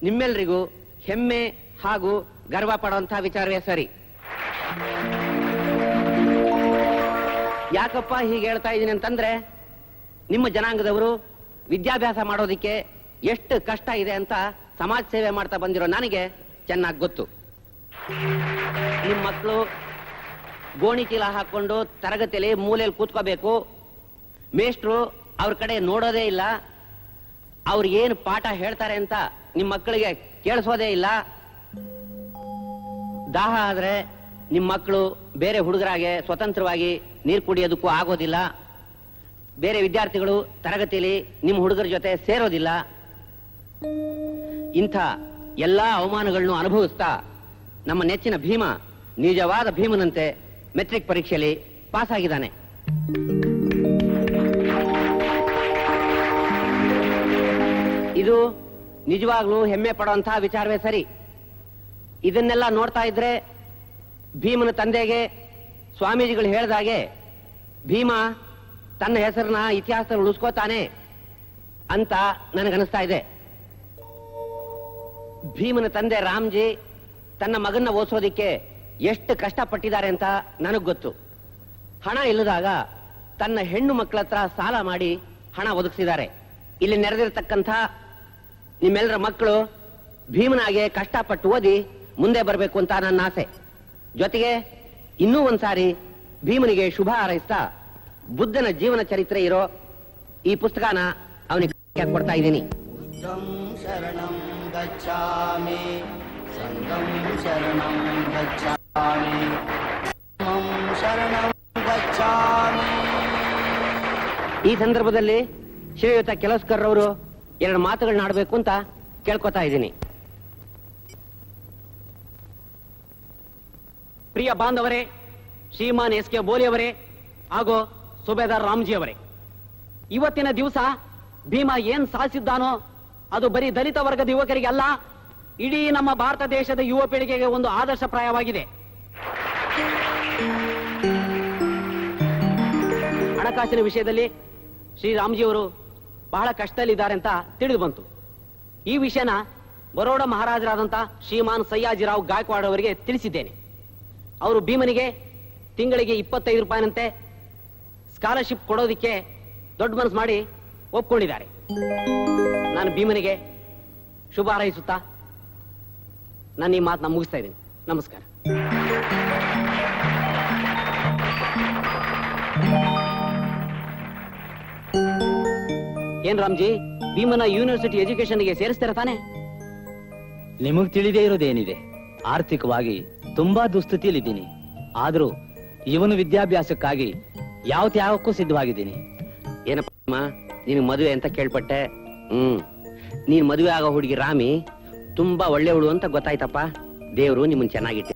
ನಿಮ್ಮೆಲ್ಲರಿಗೂ ಹೆಮ್ಮೆ ಹಾಗೂ ಗರ್ವ ಪಡುವಂತಹ ವಿಚಾರವೇ ಸರಿ. ಯಾಕಪ್ಪ ಹೀಗೆ ಹೇಳ್ತಾ ಇದ್ದೀನಿ ಅಂತಂದ್ರೆ, ನಿಮ್ಮ ಜನಾಂಗದವರು ವಿದ್ಯಾಭ್ಯಾಸ ಮಾಡೋದಿಕ್ಕೆ ಎಷ್ಟು ಕಷ್ಟ ಇದೆ ಅಂತ ಸಮಾಜ ಸೇವೆ ಮಾಡ್ತಾ ಬಂದಿರೋ ನನಗೆ ಚೆನ್ನಾಗಿ ಗೊತ್ತು. ನಿಮ್ಮ ಮಕ್ಕಳು ಗೋಣಿ ಚೀಲ ಹಾಕೊಂಡು ತರಗತಿಯಲ್ಲಿ ಮೂಲೆಯಲ್ಲಿ ಕೂತ್ಕೋಬೇಕು, ಮೇಷ್ಟ್ರು ಅವ್ರ ಕಡೆ ನೋಡೋದೇ ಇಲ್ಲ, ಅವ್ರು ಏನು ಪಾಠ ಹೇಳ್ತಾರೆ ಅಂತ ನಿಮ್ಮ ಮಕ್ಕಳಿಗೆ ಕೇಳಿಸೋದೇ ಇಲ್ಲ. ದಾಹ ಆದ್ರೆ ನಿಮ್ಮ ಮಕ್ಕಳು ಬೇರೆ ಹುಡುಗರಾಗೆ ಸ್ವತಂತ್ರವಾಗಿ ನೀರು ಕುಡಿಯೋದಕ್ಕೂ ಆಗೋದಿಲ್ಲ. ಬೇರೆ ವಿದ್ಯಾರ್ಥಿಗಳು ತರಗತಿಯಲ್ಲಿ ನಿಮ್ಮ ಹುಡುಗರ ಜೊತೆ ಸೇರೋದಿಲ್ಲ. ಇಂಥ ಎಲ್ಲಾ ಅವಮಾನಗಳನ್ನು ಅನುಭವಿಸ್ತಾ ನಮ್ಮ ನೆಚ್ಚಿನ ಭೀಮ ನಿಜವಾದ ಭೀಮನಂತೆ ಮೆಟ್ರಿಕ್ ಪರೀಕ್ಷೆಯಲ್ಲಿ ಪಾಸ್ ಆಗಿದ್ದಾನೆ. ಇದು ನಿಜವಾಗ್ಲೂ ಹೆಮ್ಮೆ ಪಡುವಂತಹ ವಿಚಾರವೇ ಸರಿ. ಇದನ್ನೆಲ್ಲ ನೋಡ್ತಾ ಇದ್ರೆ ಭೀಮನ ತಂದೆಗೆ ಸ್ವಾಮೀಜಿಗಳು ಹೇಳಿದಾಗೆ ಭೀಮ ತನ್ನ ಹೆಸರನ್ನ ಇತಿಹಾಸದಲ್ಲಿ ಉಳಿಸ್ಕೋತಾನೆ ಅಂತ ನನಗನ್ನಿಸ್ತಾ ಇದೆ. ಭೀಮನ ತಂದೆ ರಾಮ್ಜಿ ತನ್ನ ಮಗನ್ನ ಓದಿಸೋದಿಕ್ಕೆ ಎಷ್ಟು ಕಷ್ಟಪಟ್ಟಿದ್ದಾರೆ ಅಂತ ನನಗ್ ಗೊತ್ತು. ಹಣ ಇಲ್ಲದಾಗ ತನ್ನ ಹೆಣ್ಣು ಮಕ್ಕಳ ಹತ್ರ ಸಾಲ ಮಾಡಿ ಹಣ ಒದಗಿಸಿದ್ದಾರೆ. ಇಲ್ಲಿ ನೆರೆದಿರತಕ್ಕಂಥ ನಿಮ್ಮೆಲ್ಲರ ಮಕ್ಕಳು ಭೀಮನಾಗೆ ಕಷ್ಟಪಟ್ಟು ಓದಿ ಮುಂದೆ ಬರಬೇಕು ಅಂತ ನನ್ನ ಆಸೆ. ಜೊತೆಗೆ ಇನ್ನೂ ಒಂದ್ಸಾರಿ ಭೀಮನಿಗೆ ಶುಭ ಹಾರೈಸ್ತಾ ಬುದ್ಧನ ಜೀವನ ಚರಿತ್ರೆ ಇರೋ ಈ ಪುಸ್ತಕನ ಅವನಿಗೆ ಕೊಡ್ತಾ ಇದ್ದೀನಿ. ಶರಣಂ ಗಚ್ಚಾಮಿ ಸಂಘಂ ಶರಣಂ ಗಚ್ಚಾಮಿ ಶರಣಂ ಗಚ್ಚಾಮಿ. ಈ ಸಂದರ್ಭದಲ್ಲಿ ಶ್ರೀಯುತ ಕೆಲಸ್ಕರ್ ಅವರು ಎರಡು ಮಾತುಗಳನ್ನ ಆಡಬೇಕು ಅಂತ ಕೇಳ್ಕೊತಾ ಇದ್ದೀನಿ. ಪ್ರಿಯ ಬಾಂಧವರೇ, ಶ್ರೀಮಾನ್ ಎಸ್ ಕೆ ಬೋಲಿ ಅವರೇ ಹಾಗೂ ಸುಬೇದಾರ್ ರಾಮ್ಜಿ ಅವರೇ, ಇವತ್ತಿನ ದಿವಸ ಭೀಮ ಏನ್ ಸಾಧಿಸಿದ್ದಾನೋ ಅದು ಬರೀ ದಲಿತ ವರ್ಗದ ಯುವಕರಿಗೆ ಅಲ್ಲ, ಇಡೀ ನಮ್ಮ ಭಾರತ ದೇಶದ ಯುವ ಪೀಳಿಗೆಗೆ ಒಂದು ಆದರ್ಶಪ್ರಾಯವಾಗಿದೆ. ಹಣಕಾಸಿನ ವಿಷಯದಲ್ಲಿ ಶ್ರೀರಾಮ್ಜಿಯವರು ಬಹಳ ಕಷ್ಟದಲ್ಲಿದ್ದಾರೆ ಅಂತ ತಿಳಿದು ಬಂತು. ಈ ವಿಷಯನ ಬರೋಡ ಮಹಾರಾಜರಾದಂತ ಶ್ರೀಮಾನ್ ಸಯ್ಯಾಜಿರಾವ್ ಗಾಯಕ್ವಾಡ್ ಅವರಿಗೆ ತಿಳಿಸಿದ್ದೇನೆ. ಅವರು ಭೀಮನಿಗೆ ತಿಂಗಳಿಗೆ 25 ರೂಪಾಯಿನಂತೆ ಸ್ಕಾಲರ್ಶಿಪ್ ಕೊಡೋದಿಕ್ಕೆ ದೊಡ್ಡ ಮನಸ್ಸು ಮಾಡಿ ಒಪ್ಕೊಂಡಿದ್ದಾರೆ. ನಾನು ಭೀಮನಿಗೆ ಶುಭ ಹಾರೈಸುತ್ತಾ ನಾನು ಈ ಮಾತನ್ನ ಮುಗಿಸ್ತಾ ಇದ್ದೀನಿ. ನಮಸ್ಕಾರ. ಏನ್ ರಾಮ್ಜಿ, ಭೀಮನ ಯೂನಿವರ್ಸಿಟಿ ಎಜುಕೇಶನ್ಗೆ ಸೇರಿಸ್ತಾರ ತಾನೆ? ನಿಮಗ್ ತಿಳಿದೇ ಇರೋದೇನಿದೆ, ಆರ್ಥಿಕವಾಗಿ ತುಂಬಾ ದುಸ್ಥಿತಿಯಲ್ಲಿದ್ದೀನಿ. ಆದ್ರೂ ಇವನು ವಿದ್ಯಾಭ್ಯಾಸಕ್ಕಾಗಿ ಯಾವ ತ್ಯಾಗಕ್ಕೂ ಸಿದ್ಧವಾಗಿದ್ದೀನಿ. ಏನಪ್ಪ ನಿನಗೆ ಮದುವೆ ಅಂತ ಕೇಳ್ಪಟ್ಟೆ. ನೀನ್ ಮದುವೆ ಆಗೋ ಹುಡುಗಿ ರಾಮಿ ತುಂಬಾ ಒಳ್ಳೆಯವಳು ಅಂತ ಗೊತ್ತಾಯ್ತಪ್ಪ. ದೇವರು ನಿಮ್ಮನ್ ಚೆನ್ನಾಗಿಟ್ಟೆ.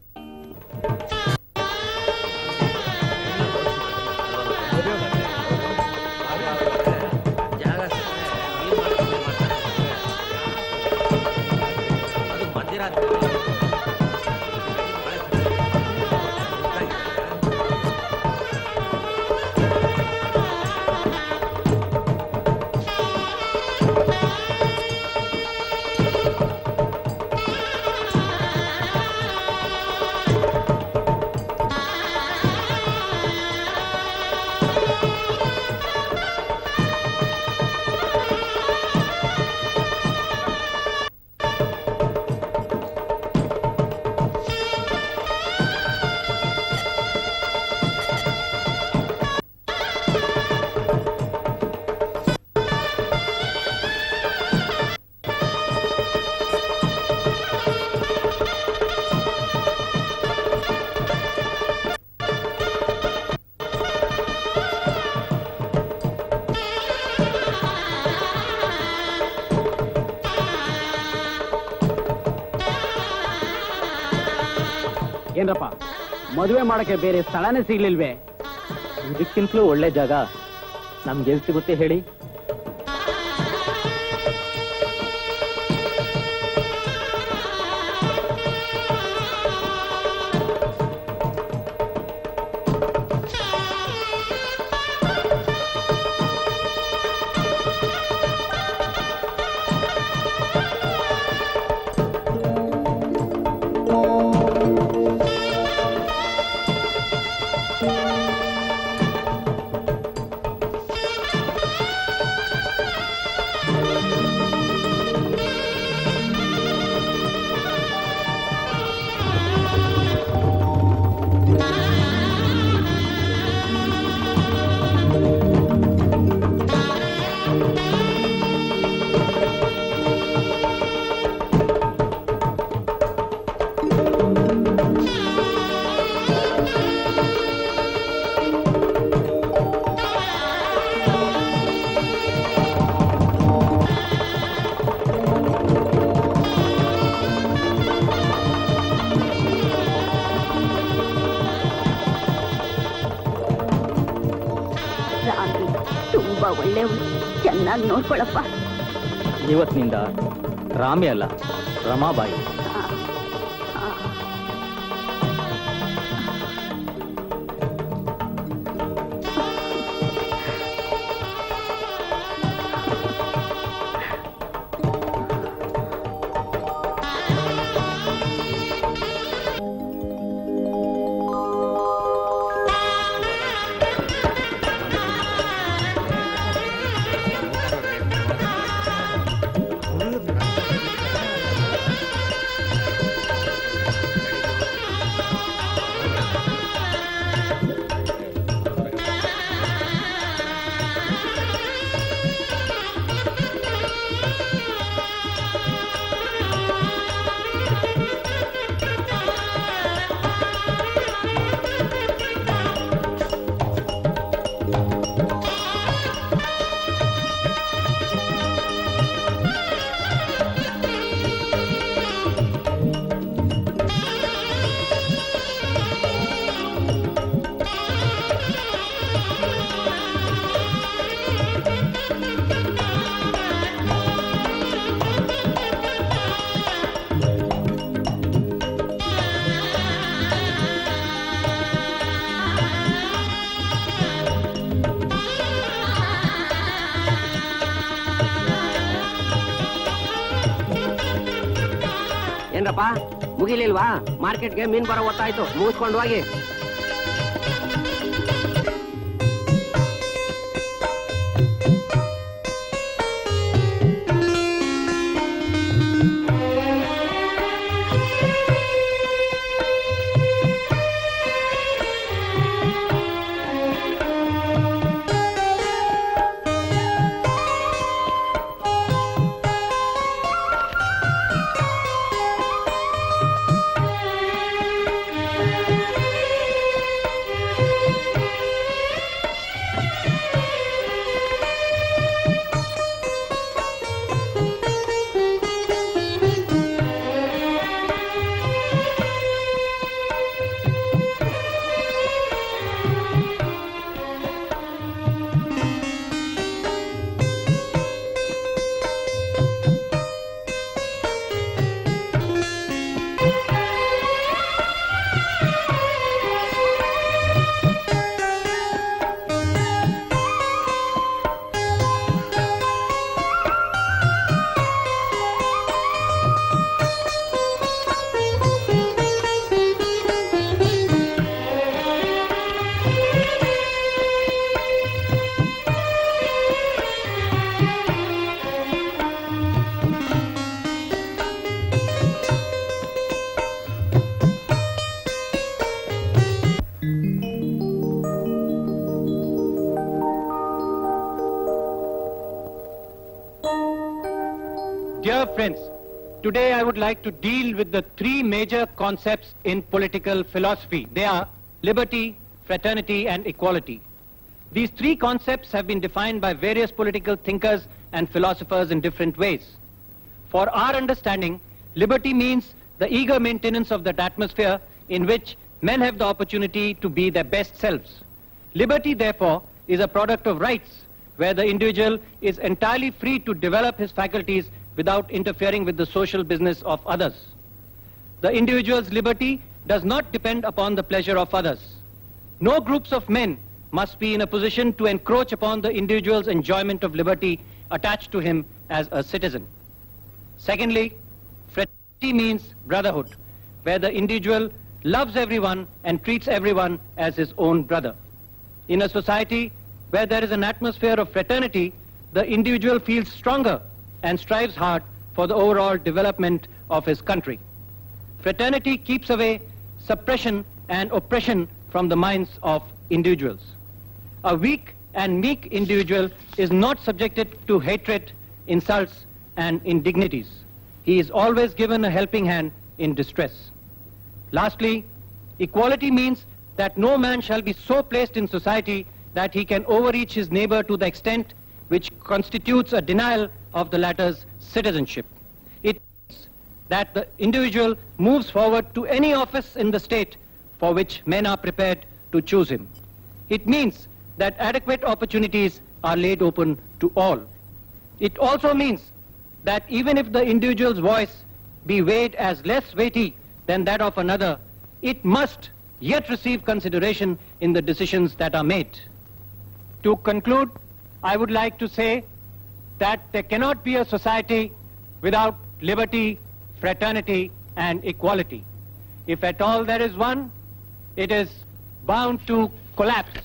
ಏನ್ರಪ್ಪ ಮದುವೆ ಮಾಡಕ್ಕೆ ಬೇರೆ ಸ್ಥಳನೇ ಸಿಗ್ಲಿಲ್ವೇ? ಇದಕ್ಕಿಂತಲೂ ಒಳ್ಳೆ ಜಾಗ ನಮ್ಗೆ ಎಲ್ಲಿ ಸಿಗುತ್ತೆ ಹೇಳಿ? ರಾಮಿ ತುಂಬಾ ಒಳ್ಳೆಯವಳು, ಚೆನ್ನಾಗಿ ನೋಡ್ಕೊಳಪ್ಪ. ಇವತ್ತಿನಿಂದ ರಾಮಿ ಅಲ್ಲ, ರಮಾಬಾಯಿ. ಏನ್ರಪ್ಪ ಮುಗಿಲಿಲ್ವಾ? ಮಾರ್ಕೆಟ್ಗೆ ಮೀನ್ ಬರೋ ಹೊತ್ತಾಯ್ತು, ಮುಗಿಸ್ಕೊಂಡು ಹೋಗಿ. Dear friends, today I would like to deal with the three major concepts in political philosophy. They are liberty, fraternity, and equality. These three concepts have been defined by various political thinkers and philosophers in different ways. For our understanding, liberty means the eager maintenance of that atmosphere in which men have the opportunity to be their best selves. Liberty, therefore, is a product of rights, where the individual is entirely free to develop his faculties without interfering with the social business of others. The individual's liberty does not depend upon the pleasure of others. No groups of men must be in a position to encroach upon the individual's enjoyment of liberty attached to him as a citizen. Secondly, fraternity means brotherhood, where the individual loves everyone and treats everyone as his own brother. In a society where there is an atmosphere of fraternity, the individual feels stronger and strives hard for the overall development of his country. Fraternity keeps away suppression and oppression from the minds of individuals. A weak and meek individual is not subjected to hatred, insults, and indignities. He is always given a helping hand in distress. Lastly, equality means that no man shall be so placed in society that he can overreach his neighbor to the extent which constitutes a denial of the latter's citizenship. It means that the individual moves forward to any office in the state for which men are prepared to choose him. It means that adequate opportunities are laid open to all. It also means that even if the individual's voice be weighed as less weighty than that of another, it must yet receive consideration in the decisions that are made. To conclude, I would like to say that there cannot be a society without liberty, fraternity, and equality. If at all there is one, it is bound to collapse.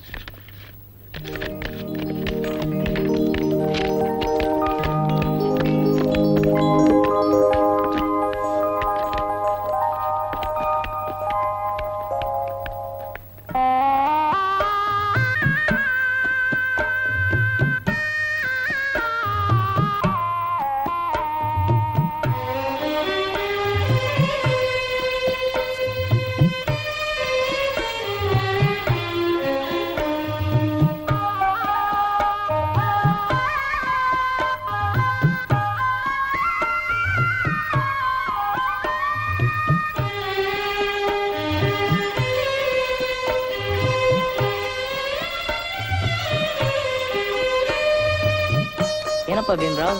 ಏನಪ್ಪ ಭೀಮ್ರಾವ್,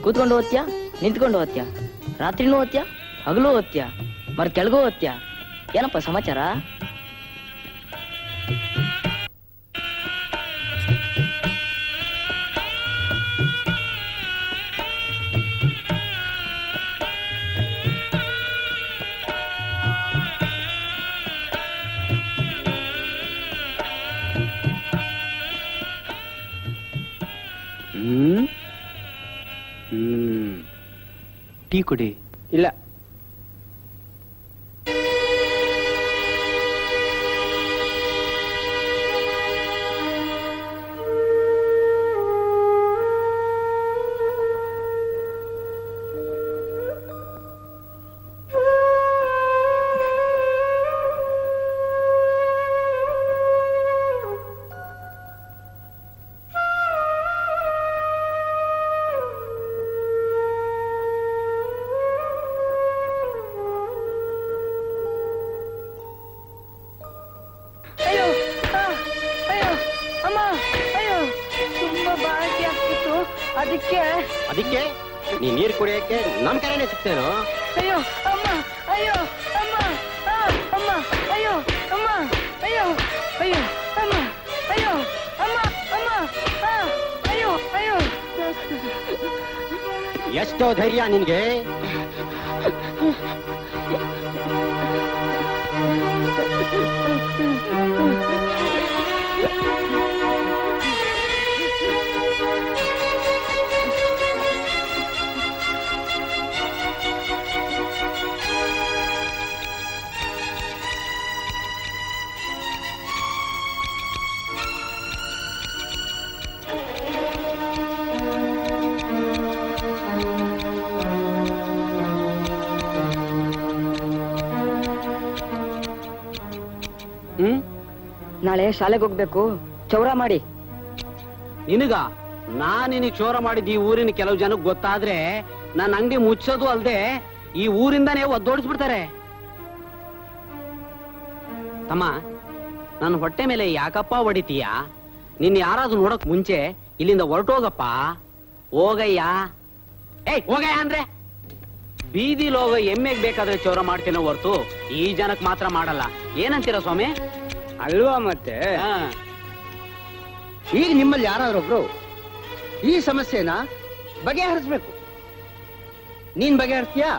ಕೂತ್ಕೊಂಡು ಓದ್ತ್ಯಾ, ನಿಂತ್ಕೊಂಡು ಓದ್ತ್ಯಾ, ರಾತ್ರಿನೂ ಓದ್ತ್ಯಾ, ಹಗಲು ಓದ್ತ್ಯಾ, ಮರ್ ಕೆಳಗೂ ಓದ್ತ್ಯಾ? ಏನಪ್ಪ ಸಮಾಚಾರ? Tea ಕುಡಿ. ಇಲ್ಲ. ಅದಕ್ಕೆ ನೀ ನೀರು ಕುಡಿಯಕ್ಕೆ ನಮ್ ಕಡೆನೆ ಸಿಗ್ತೇನೋ? ಅಯ್ಯೋ ಅಮ್ಮ, ಅಯ್ಯೋ ಅಮ್ಮ, ಅಮ್ಮ, ಅಯ್ಯೋ ಅಮ್ಮ, ಅಯ್ಯೋ ಅಯ್ಯೋ ಅಮ್ಮ, ಅಯ್ಯೋ ಅಮ್ಮ, ಅಮ್ಮ, ಅಯ್ಯೋ ಅಯ್ಯೋ. ಎಷ್ಟೋ ಧೈರ್ಯ ನಿನ್ಗೆ? ನಾಳೆ ಶಾಲೆಗೆ ಹೋಗ್ಬೇಕು, ಚೌರ ಮಾಡಿ. ನಿನಗ ನಾನಿನ ಚೋರ ಮಾಡಿದ್ದು ಈ ಊರಿನ ಕೆಲವು ಜನಕ್ಕೆ ಗೊತ್ತಾದ್ರೆ ನನ್ನ ಅಂಗಡಿ ಮುಚ್ಚೋದು ಅಲ್ದೆ ಈ ಊರಿಂದಾನೇ ಒದ್ದೋಡಿಸ್ಬಿಡ್ತಾರೆ. ತಮ್ಮ ನನ್ನ ಹೊಟ್ಟೆ ಮೇಲೆ ಯಾಕಪ್ಪ ಹೊಡಿತೀಯ? ನಿನ್ ಯಾರಾದ್ರೂ ನೋಡಕ್ ಮುಂಚೆ ಇಲ್ಲಿಂದ ಹೊರಟೋಗಪ್ಪ. ಹೋಗಯ್ಯ. ಏಯ್ ಹೋಗಯ್ಯ ಅಂದ್ರೆ ಬೀದಿಲ್ ಹೋಗ ಎಮ್ಮೆಗ್ ಬೇಕಾದ್ರೆ ಚೌರ ಮಾಡ್ತೇನೋ ಹೊರ್ತು ಈ ಜನಕ್ ಮಾತ್ರ ಮಾಡಲ್ಲ. ಏನಂತೀರ ಸ್ವಾಮಿ? ಅಲ್ವಾ ಮತ್ತೆ? ಈಗ ನಿಮ್ಮಲ್ಲಿ ಯಾರಾದ್ರೊಬ್ರು ಈ ಸಮಸ್ಯೆನ ಬಗೆಹರಿಸ್ಬೇಕು. ನೀನ್ ಬಗೆಹರಿಸ್ತೀಯಾ?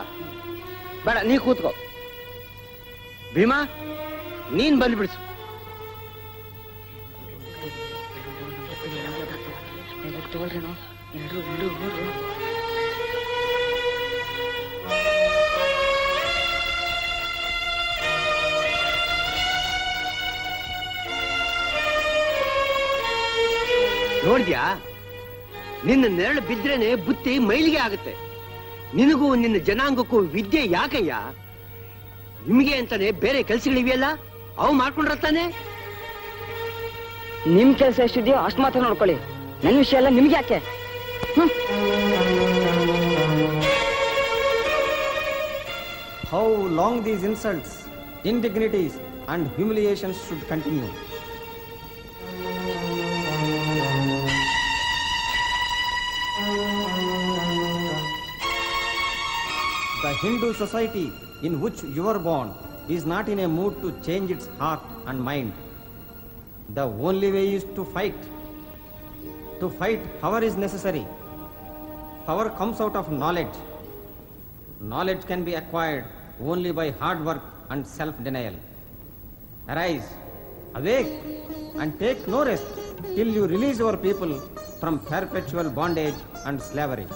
ಬೇಡ, ನೀ ಕೂತ್ಕೋ. ಭೀಮಾ, ನೀನ್ ಬಂದ್ಬಿಡ್ಸು. ನೋಡ್ದ್ಯಾ, ನಿನ್ನ ನೆರಳು ಬಿದ್ರೇನೆ ಬುತ್ತಿ ಮೈಲಿಗೆ ಆಗುತ್ತೆ. ನಿನಗೂ ನಿನ್ನ ಜನಾಂಗಕ್ಕೂ ವಿದ್ಯೆ ಯಾಕಯ್ಯ? ನಿಮಗೆ ಅಂತಾನೆ ಬೇರೆ ಕೆಲ್ಸಗಳಿವೆಯಲ್ಲ, ಅವು ಮಾಡ್ಕೊಂಡ್ರತಾನೆ. ನಿಮ್ ಕೆಲಸ ಎಷ್ಟಿದೆಯೋ ಅಷ್ಟು ಮಾತ್ರ ನೋಡ್ಕೊಳ್ಳಿ. ನನ್ನ ವಿಷಯ ಎಲ್ಲ ನಿಮ್ಗೆ ಯಾಕೆ? How long these insults, indignities and humiliations should continue? The Hindu society in which you were born is not in a mood to change its heart and mind. The only way is to fight. To fight, power is necessary. Power comes out of knowledge. Knowledge can be acquired only by hard work and self-denial. Arise, awake, and take no rest till you release your people from perpetual bondage and slavery.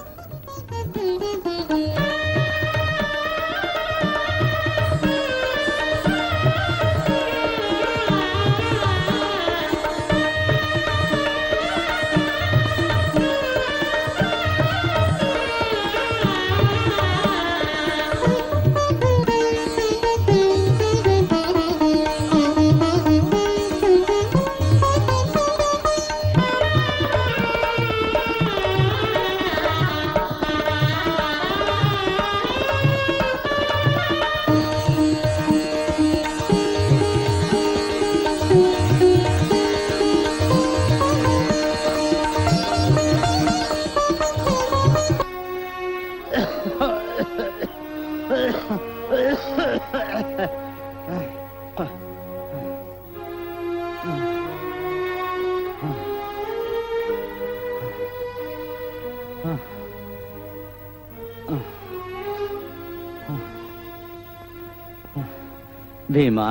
Bhima,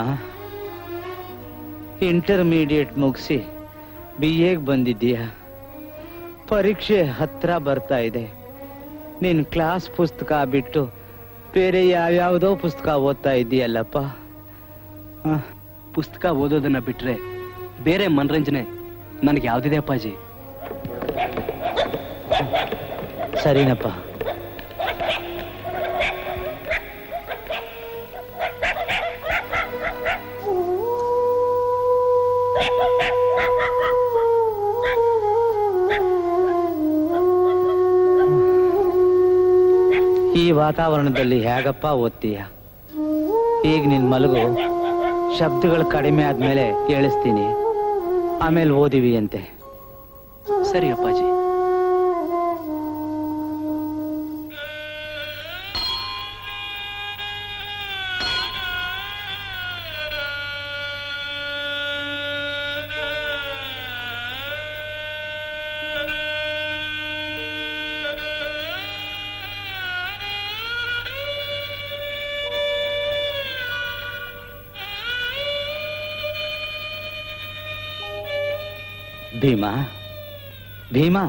intermediate ಮುಗಿಸಿ BA ಬಂದಿದ್ದೀಯ. ಪರೀಕ್ಷೆ ಹತ್ರ ಬರ್ತಾ ಇದೆ. ನಿನ್ class ಪುಸ್ತಕ ಬಿಟ್ಟು ಬೇರೆ ಯಾವ್ಯಾವುದೋ ಪುಸ್ತಕ ಓದ್ತಾ ಇದ್ದೀಯಲ್ಲಪ್ಪ. ಪುಸ್ತಕ ಓದೋದನ್ನ ಬಿಟ್ರೆ ಬೇರೆ ಮನರಂಜನೆ ನನಗೆ ಯಾವ್ದಿದೆ ಅಪ್ಪಾಜಿ? ಸರಿನಪ್ಪ. ಈ ವಾತಾವರಣದಲ್ಲಿ ಹೇಗಪ್ಪ ಓದ್ತೀಯ? ಈಗ ನಿನ್ ಮಲಗು. ಶಬ್ದಗಳು ಕಡಿಮೆ ಆದ್ಮೇಲೆ ಕೇಳಿಸ್ತೀನಿ, ಆಮೇಲೆ ಓದಿವಿ ಅಂತೆ. ಸರಿ ಅಪ್ಪಾಜಿ. Bima, Bima,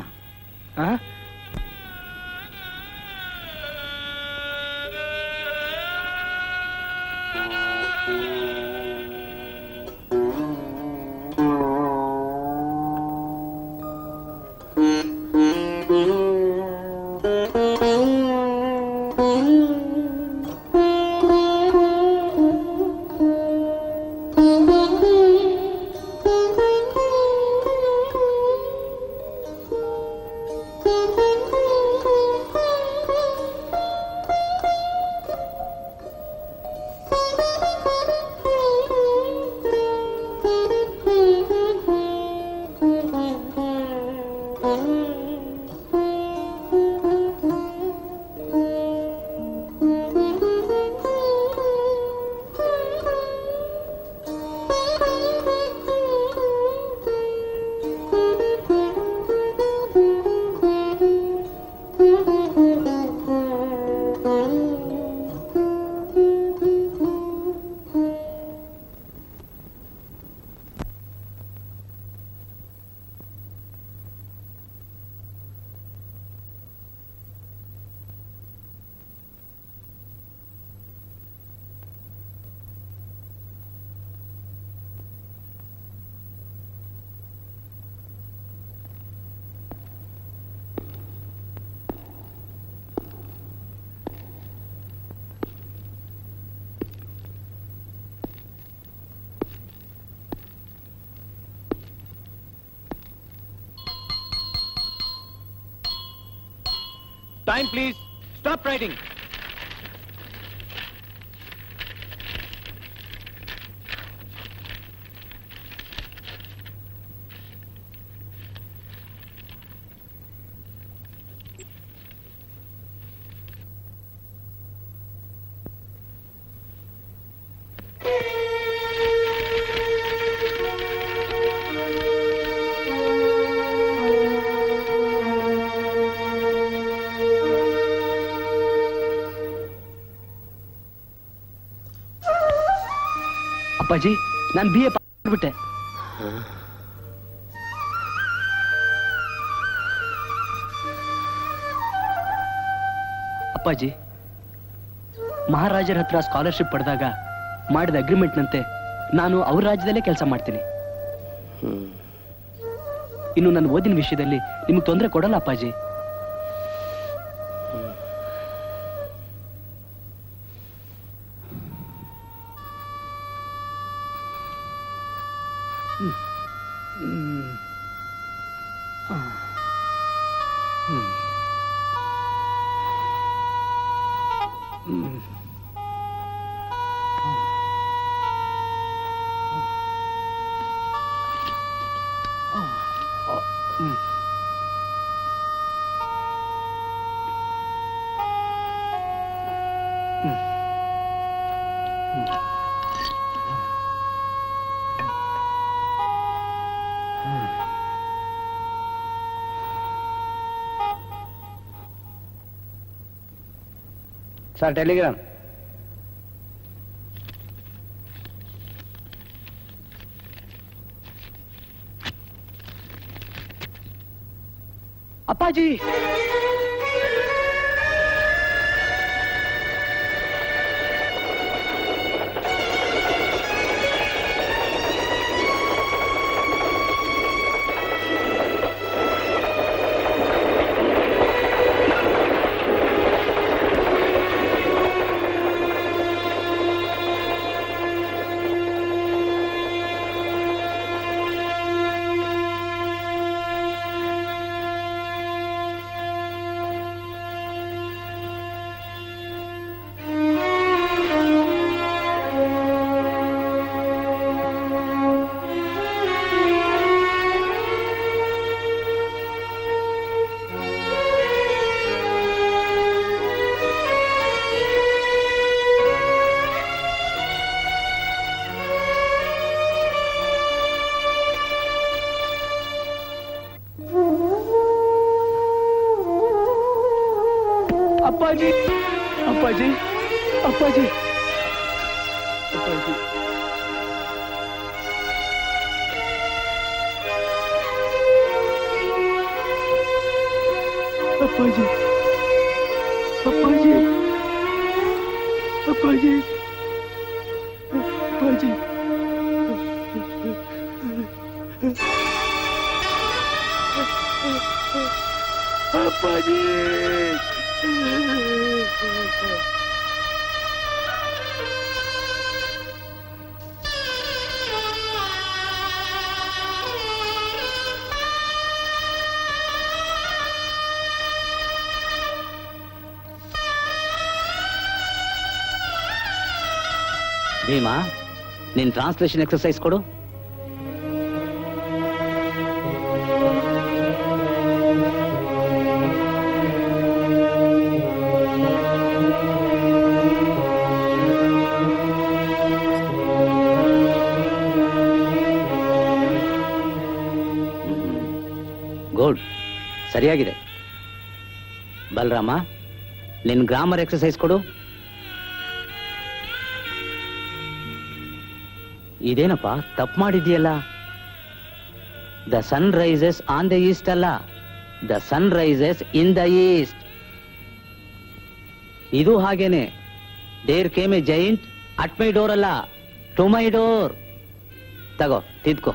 Sign, please. Stop writing. ಅಪ್ಪಾಜಿ ನಾನು BA ಮಾಡ್ಬಿಟ್ಟೆ. ಅಪ್ಪಾಜಿ ಮಹಾರಾಜರ ಹತ್ರ ಸ್ಕಾಲರ್ಶಿಪ್ ಪಡೆದಾಗ ಮಾಡಿದ ಅಗ್ರಿಮೆಂಟ್ನಂತೆ ನಾನು ಅವ್ರ ರಾಜ್ಯದಲ್ಲೇ ಕೆಲಸ ಮಾಡ್ತೀನಿ. ಇನ್ನು ನನ್ನ ಓದಿನ ವಿಷಯದಲ್ಲಿ ನಿಮ್ಗೆ ತೊಂದರೆ ಕೊಡಲ್ಲ ಅಪ್ಪಾಜಿ. Sir Telegram. ಅಪ್ಪಾಜಿ ಅಪ್ಪಾಜಿ ಅಪ್ಪಾಜಿ ಅಪ್ಪಾಜಿ ಅಪ್ಪಾಜಿ ಅಪ್ಪಾಜಿ ಅಪ್ಪಾಜಿ ಅಪ್ಪಾಜಿ ಅಪ್ಪಾಜಿ ಅಪ್ಪಾಜಿ ಭೀಮಾ, ನಿನ್ ಟ್ರಾನ್ಸ್ಲೇಷನ್ ಎಕ್ಸರ್ಸೈಸ್ ಕೊಡು. ಗುಡ್, ಸರಿಯಾಗಿದೆ. ಬಲರಾಮ, ನಿನ್ ಗ್ರಾಮರ್ ಎಕ್ಸರ್ಸೈಸ್ ಕೊಡು. ಇದೇನಪ್ಪ ತಪ್ಪು ಮಾಡಿದ್ಯಲ್ಲ? The sun rises on the east ಅಲ್ಲ, the sun rises in the east. ಇದು ಹಾಗೇನೆ. There came a giant at my door ಅಲ್ಲ, ಟು ಮೈ ಡೋರ್. ತಗೋ, ತಿದ್ಕೋ.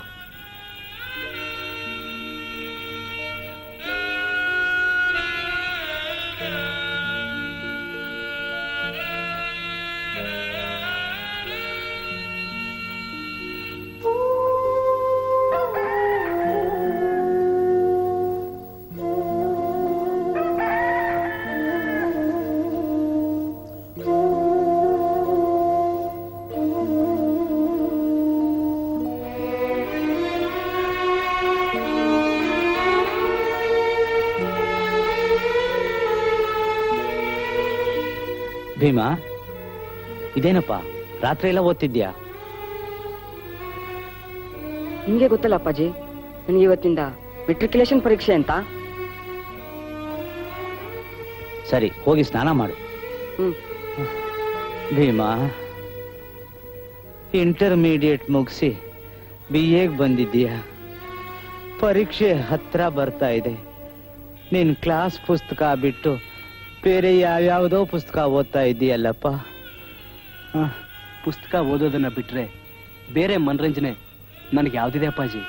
ಭೀಮಾ, ಇದೇನಪ್ಪ ರಾತ್ರಿ ಎಲ್ಲ ಓದ್ತಿದ್ಯಾ? ನಿಮ್ಗೆ ಗೊತ್ತಲ್ಲ ಅಪ್ಪಾಜಿ, ನನಗೆ ಇವತ್ತಿಂದ ಮೆಟ್ರಿಕ್ಯುಲೇಷನ್ ಪರೀಕ್ಷೆ ಅಂತ. ಸರಿ, ಹೋಗಿ ಸ್ನಾನ ಮಾಡು. ಹ್ಮ್. ಭೀಮಾ, ಇಂಟರ್ಮೀಡಿಯೇಟ್ ಮುಗಿಸಿ BA ಬಂದಿದ್ದೀಯ. ಪರೀಕ್ಷೆ ಹತ್ರ ಬರ್ತಾ ಇದೆ. ನಿನ್ ಕ್ಲಾಸ್ ಪುಸ್ತಕ ಬಿಟ್ಟು ಬೇರೆ ಯಾವ್ಯಾವುದೋ ಪುಸ್ತಕ ಓದ್ತಾ ಇದ್ದೀಯಲ್ಲಪ್ಪ. ಪುಸ್ತಕ ಓದೋದನ್ನ ಬಿಟ್ರೆ ಬೇರೆ ಮನರಂಜನೆ ನನಗೆ ಯಾವ್ದಿದೆ ಅಪ್ಪಾಜಿ?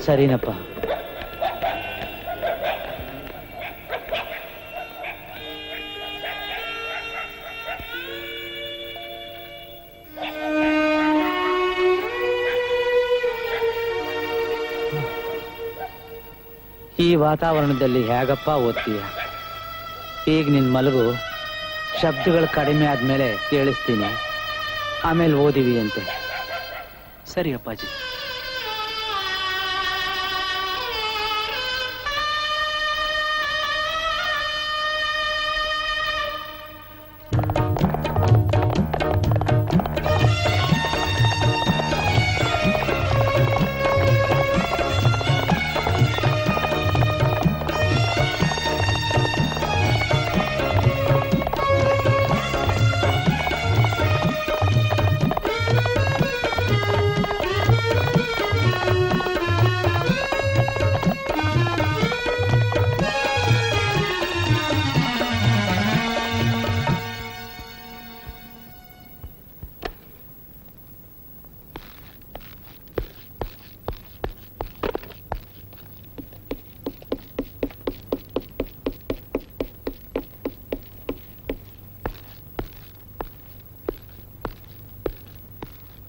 ಸರಿನಪ್ಪ. ಈ ವಾತಾವರಣದಲ್ಲಿ ಹೇಗಪ್ಪ ಓದ್ತೀಯ? ಈಗ ನಿನ್ ಮಲಗು, ಶಬ್ದಗಳು ಕಡಿಮೆ ಆದ್ಮೇಲೆ ಕೇಳಿಸ್ತೀನಿ, ಆಮೇಲೆ ಓದಿವಿ ಅಂತೆ. ಸರಿ ಅಪ್ಪಾಜಿ.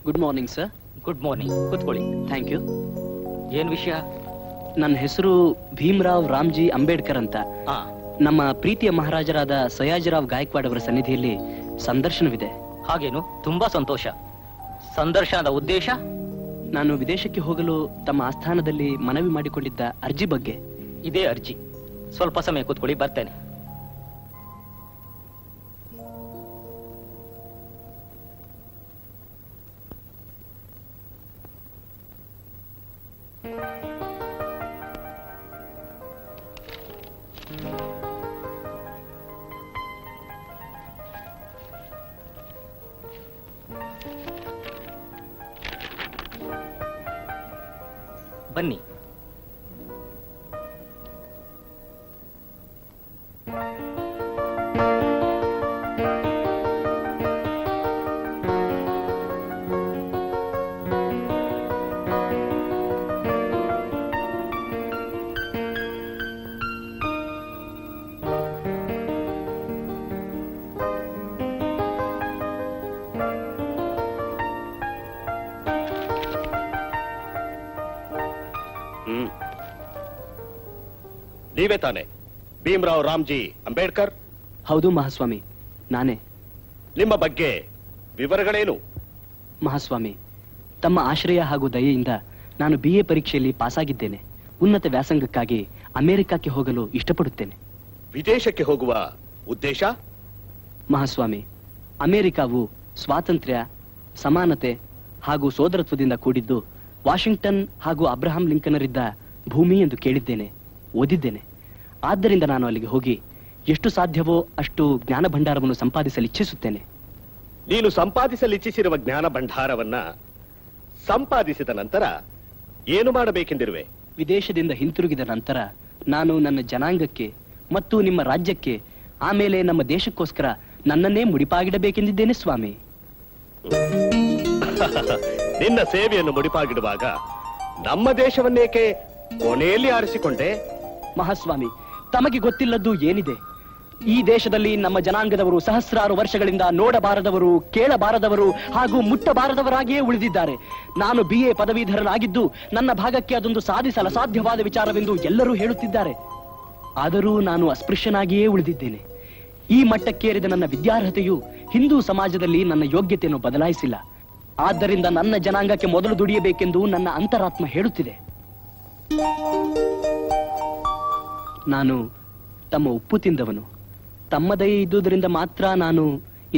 Good morning sir. Good morning, ಕೂತ್ಕೊಳ್ಳಿ. Thank you. ಏನ್ ವಿಷಯ? ನನ್ನ ಹೆಸರು ಭೀಮರಾವ್ ರಾಮ್ಜಿ ಅಂಬೇಡ್ಕರ್ ಅಂತ. ನಮ್ಮ ಪ್ರೀತಿಯ ಮಹಾರಾಜರಾದ ಸಯಾಜಿರಾವ್ ಗಾಯಕ್ವಾಡ್ ಅವರ ಸನ್ನಿಧಿಯಲ್ಲಿ ಸಂದರ್ಶನವಿದೆ. ಹಾಗೇನು? ತುಂಬಾ ಸಂತೋಷ. ಸಂದರ್ಶನದ ಉದ್ದೇಶ? ನಾನು ವಿದೇಶಕ್ಕೆ ಹೋಗಲು ತಮ್ಮ ಆಸ್ಥಾನದಲ್ಲಿ ಮನವಿ ಮಾಡಿಕೊಂಡಿದ್ದ ಅರ್ಜಿ ಬಗ್ಗೆ. ಇದೇ ಅರ್ಜಿ. ಸ್ವಲ್ಪ ಸಮಯ ಕೂತ್ಕೊಳ್ಳಿ, ಬರ್ತೇನೆ. ಬನ್ನಿ. ನೀವೇ ತಾನೆ ಭೀಮರಾವ್ ರಾಮ್ಜಿ ಅಂಬೇಡ್ಕರ್? ಹೌದು ಮಹಾಸ್ವಾಮಿ, ನಾನೇ. ನಿಮ್ಮ ಬಗ್ಗೆ ವಿವರಗಳೇನು? ಮಹಾಸ್ವಾಮಿ, ತಮ್ಮ ಆಶ್ರಯ ಹಾಗೂ ದಯೆಯಿಂದ ನಾನು BA ಪರೀಕ್ಷೆಯಲ್ಲಿ ಪಾಸಾಗಿದ್ದೇನೆ. ಉನ್ನತ ವ್ಯಾಸಂಗಕ್ಕಾಗಿ ಅಮೆರಿಕಕ್ಕೆ ಹೋಗಲು ಇಷ್ಟಪಡುತ್ತೇನೆ. ವಿದೇಶಕ್ಕೆ ಹೋಗುವ ಉದ್ದೇಶ? ಮಹಾಸ್ವಾಮಿ, ಅಮೆರಿಕಾವು ಸ್ವಾತಂತ್ರ್ಯ, ಸಮಾನತೆ ಹಾಗೂ ಸೋದರತ್ವದಿಂದ ಕೂಡಿದ್ದು ವಾಷಿಂಗ್ಟನ್ ಹಾಗೂ ಅಬ್ರಹಾಂ ಲಿಂಕನರಿದ್ದ ಭೂಮಿ ಎಂದು ಕೇಳಿದ್ದೇನೆ, ಓದಿದ್ದೇನೆ. ಆದ್ದರಿಂದ ನಾನು ಅಲ್ಲಿಗೆ ಹೋಗಿ ಎಷ್ಟು ಸಾಧ್ಯವೋ ಅಷ್ಟು ಜ್ಞಾನ ಭಂಡಾರವನ್ನು ಸಂಪಾದಿಸಲು ಇಚ್ಛಿಸುತ್ತೇನೆ. ನೀನು ಸಂಪಾದಿಸಲು ಇಚ್ಛಿಸಿರುವ ಜ್ಞಾನ ಭಂಡಾರವನ್ನ ಸಂಪಾದಿಸಿದ ನಂತರ ಏನು ಮಾಡಬೇಕೆಂದಿರುವೆ? ವಿದೇಶದಿಂದ ಹಿಂತಿರುಗಿದ ನಂತರ ನಾನು ನನ್ನ ಜನಾಂಗಕ್ಕೆ ಮತ್ತು ನಿಮ್ಮ ರಾಜ್ಯಕ್ಕೆ, ಆಮೇಲೆ ನಮ್ಮ ದೇಶಕ್ಕೋಸ್ಕರ ನನ್ನನ್ನೇ ಮುಡಿಪಾಗಿಡಬೇಕೆಂದಿದ್ದೇನೆ ಸ್ವಾಮಿ. ನಿನ್ನ ಸೇವೆಯನ್ನು ಮುಡಿಪಾಗಿಡುವಾಗ ನಮ್ಮ ದೇಶವನ್ನೇಕೆ ಕೊನೆಯಲ್ಲಿ ಆರಿಸಿಕೊಂಡೆ? ಮಹಾಸ್ವಾಮಿ, ತಮಗೆ ಗೊತ್ತಿಲ್ಲದ್ದು ಏನಿದೆ? ಈ ದೇಶದಲ್ಲಿ ನಮ್ಮ ಜನಾಂಗದವರು ಸಹಸ್ರಾರು ವರ್ಷಗಳಿಂದ ನೋಡಬಾರದವರು, ಕೇಳಬಾರದವರು ಹಾಗೂ ಮುಟ್ಟಬಾರದವರಾಗಿಯೇ ಉಳಿದಿದ್ದಾರೆ. ನಾನು BA ಪದವೀಧರನಾಗಿದ್ದು ನನ್ನ ಭಾಗಕ್ಕೆ ಅದೊಂದು ಸಾಧಿಸಲು ಅಸಾಧ್ಯವಾದ ವಿಚಾರವೆಂದು ಎಲ್ಲರೂ ಹೇಳುತ್ತಿದ್ದಾರೆ. ಆದರೂ ನಾನು ಅಸ್ಪೃಶ್ಯನಾಗಿಯೇ ಉಳಿದಿದ್ದೇನೆ. ಈ ಮಟ್ಟಕ್ಕೇರಿದ ನನ್ನ ವಿದ್ಯಾರ್ಹತೆಯು ಹಿಂದೂ ಸಮಾಜದಲ್ಲಿ ನನ್ನ ಯೋಗ್ಯತೆಯನ್ನು ಬದಲಾಯಿಸಿಲ್ಲ. ಆದ್ದರಿಂದ ನನ್ನ ಜನಾಂಗಕ್ಕೆ ಮೊದಲು ದುಡಿಯಬೇಕೆಂದು ನನ್ನ ಅಂತರಾತ್ಮ ಹೇಳುತ್ತಿದೆ. ನಾನು ತಮ್ಮ ಉಪ್ಪು ತಿಂದವನು, ತಮ್ಮ ದಯೆ ಇದ್ದುದರಿಂದ ಮಾತ್ರ ನಾನು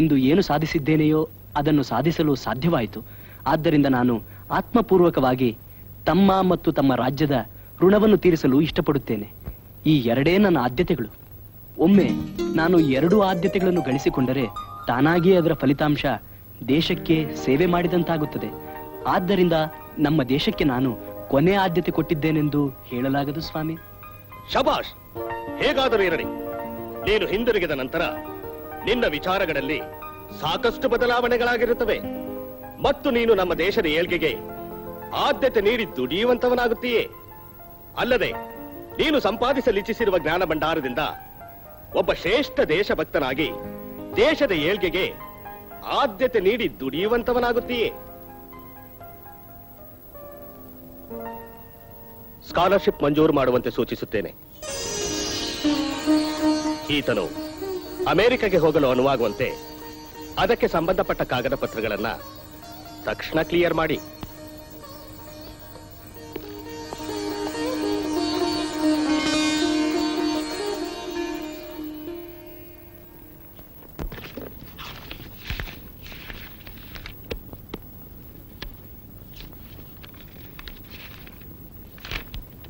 ಇಂದು ಏನು ಸಾಧಿಸಿದ್ದೇನೆಯೋ ಅದನ್ನು ಸಾಧಿಸಲು ಸಾಧ್ಯವಾಯಿತು. ಆದ್ದರಿಂದ ನಾನು ಆತ್ಮಪೂರ್ವಕವಾಗಿ ತಮ್ಮ ಮತ್ತು ತಮ್ಮ ರಾಜ್ಯದ ಋಣವನ್ನು ತೀರಿಸಲು ಇಷ್ಟಪಡುತ್ತೇನೆ. ಈ ಎರಡೇ ನನ್ನ ಆದ್ಯತೆಗಳು. ಒಮ್ಮೆ ನಾನು 2 ಆದ್ಯತೆಗಳನ್ನು ಗಳಿಸಿಕೊಂಡರೆ ತಾನಾಗಿಯೇ ಅದರ ಫಲಿತಾಂಶ ದೇಶಕ್ಕೆ ಸೇವೆ ಮಾಡಿದಂತಾಗುತ್ತದೆ. ಆದ್ದರಿಂದ ನಮ್ಮ ದೇಶಕ್ಕೆ ನಾನು ಕೊನೆ ಆದ್ಯತೆ ಕೊಟ್ಟಿದ್ದೇನೆಂದು ಹೇಳಲಾಗದು ಸ್ವಾಮಿ. ಶಬಾಷ್! ಹೇಗಾದರೂ ಇರಲಿ, ನೀನು ಹಿಂದಿರುಗಿದ ನಂತರ ನಿನ್ನ ವಿಚಾರಗಳಲ್ಲಿ ಸಾಕಷ್ಟು ಬದಲಾವಣೆಗಳಾಗಿರುತ್ತವೆ ಮತ್ತು ನೀನು ನಮ್ಮ ದೇಶದ ಏಳ್ಗೆಗೆ ಆದ್ಯತೆ ನೀಡಿ ದುಡಿಯುವಂತವನಾಗುತ್ತೀಯೇ. ಅಲ್ಲದೆ ನೀನು ಸಂಪಾದಿಸಲಿಚ್ಛಿಸಿರುವ ಜ್ಞಾನ ಭಂಡಾರದಿಂದ ಒಬ್ಬ ಶ್ರೇಷ್ಠ ದೇಶಭಕ್ತನಾಗಿ ದೇಶದ ಏಳ್ಗೆಗೆ ಆದ್ಯತೆ ನೀಡಿ ದುಡಿಯುವಂತವನಾಗುತ್ತೀಯೇ. ಸ್ಕಾಲರ್ಶಿಪ್ ಮಂಜೂರು ಮಾಡುವಂತೆ ಸೂಚಿಸುತ್ತೇನೆ. ಈತನು ಅಮೆರಿಕಗೆ ಹೋಗಲು ಅನುವಾಗುವಂತೆ ಅದಕ್ಕೆ ಸಂಬಂಧಪಟ್ಟ ಕಾಗದ ಪತ್ರಗಳನ್ನ ತಕ್ಷಣ ಕ್ಲಿಯರ್ ಮಾಡಿ.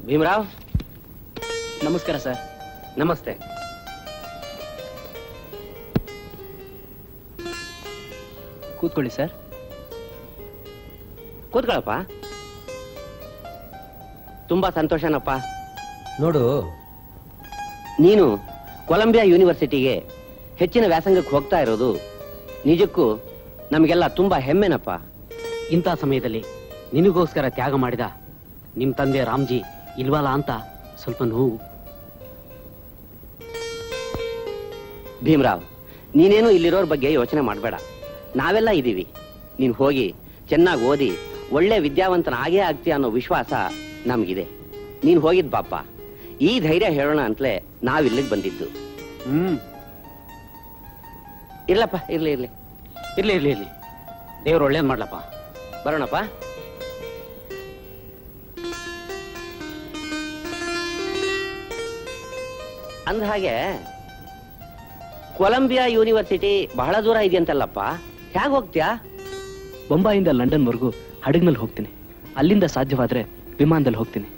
ಭೀಮರಾವ್, ನಮಸ್ಕಾರ ಸರ್. ನಮಸ್ತೆ. ಕೂತ್ಕೊಳ್ಳಿ ಸರ್. ಕೂತ್ಕೊಳ್ಳಪ್ಪ. ತುಂಬಾ ಸಂತೋಷನಪ್ಪ. ನೋಡು, ನೀನು ಕೊಲಂಬಿಯಾ ಯೂನಿವರ್ಸಿಟಿಗೆ ಹೆಚ್ಚಿನ ವ್ಯಾಸಂಗಕ್ಕೆ ಹೋಗ್ತಾ ಇರೋದು ನಿಜಕ್ಕೂ ನಮಗೆಲ್ಲ ತುಂಬಾ ಹೆಮ್ಮೆನಪ್ಪ. ಇಂಥ ಸಮಯದಲ್ಲಿ ನಿನಗೋಸ್ಕರ ತ್ಯಾಗ ಮಾಡಿದ ನಿಮ್ ತಂದೆ ರಾಮ್ಜಿ ಇಲ್ವಲ್ಲ ಅಂತ ಸ್ವಲ್ಪ ನೋವು. ಭೀಮರಾವ್, ನೀನೇನು ಇಲ್ಲಿರೋರ್ ಬಗ್ಗೆ ಯೋಚನೆ ಮಾಡಬೇಡ. ನಾವೆಲ್ಲ ಇದ್ದೀವಿ. ನೀನು ಹೋಗಿ ಚೆನ್ನಾಗಿ ಓದಿ ಒಳ್ಳೆ ವಿದ್ಯಾವಂತನಾಗೇ ಆಗ್ತೀಯ ಅನ್ನೋ ವಿಶ್ವಾಸ ನಮಗಿದೆ. ನೀನು ಹೋಗಿದ್ ಬಾಪ. ಈ ಧೈರ್ಯ ಹೇಳೋಣ ಅಂತಲೇ ನಾವಿಲ್ಲಿಗೆ ಬಂದಿದ್ದು. ಇರ್ಲಪ್ಪ, ಇರ್ಲಿ ಇರ್ಲಿ ಇರ್ಲಿ ಇರ್ಲಿ ಇರ್ಲಿ ದೇವ್ರು ಒಳ್ಳೇದ್ ಮಾಡ್ಲಪ್ಪ. ಬರೋಣಪ್ಪ. ಅಂದ ಹಾಗೆ ಕೊಲಂಬಿಯಾ ಯೂನಿವರ್ಸಿಟಿ ಬಹಳ ದೂರ ಇದೆಯಂತಲ್ಲಪ್ಪ, ಹೇಗೆ ಹೋಗ್ತೀಯಾ? ಬೊಂಬಾಯಿಂದ ಲಂಡನ್ವರೆಗೂ ಹಡಗಿನಲ್ಲಿ ಹೋಗ್ತೀನಿ. ಅಲ್ಲಿಂದ ಸಾಧ್ಯವಾದ್ರೆ ವಿಮಾನದಲ್ಲಿ ಹೋಗ್ತೀನಿ.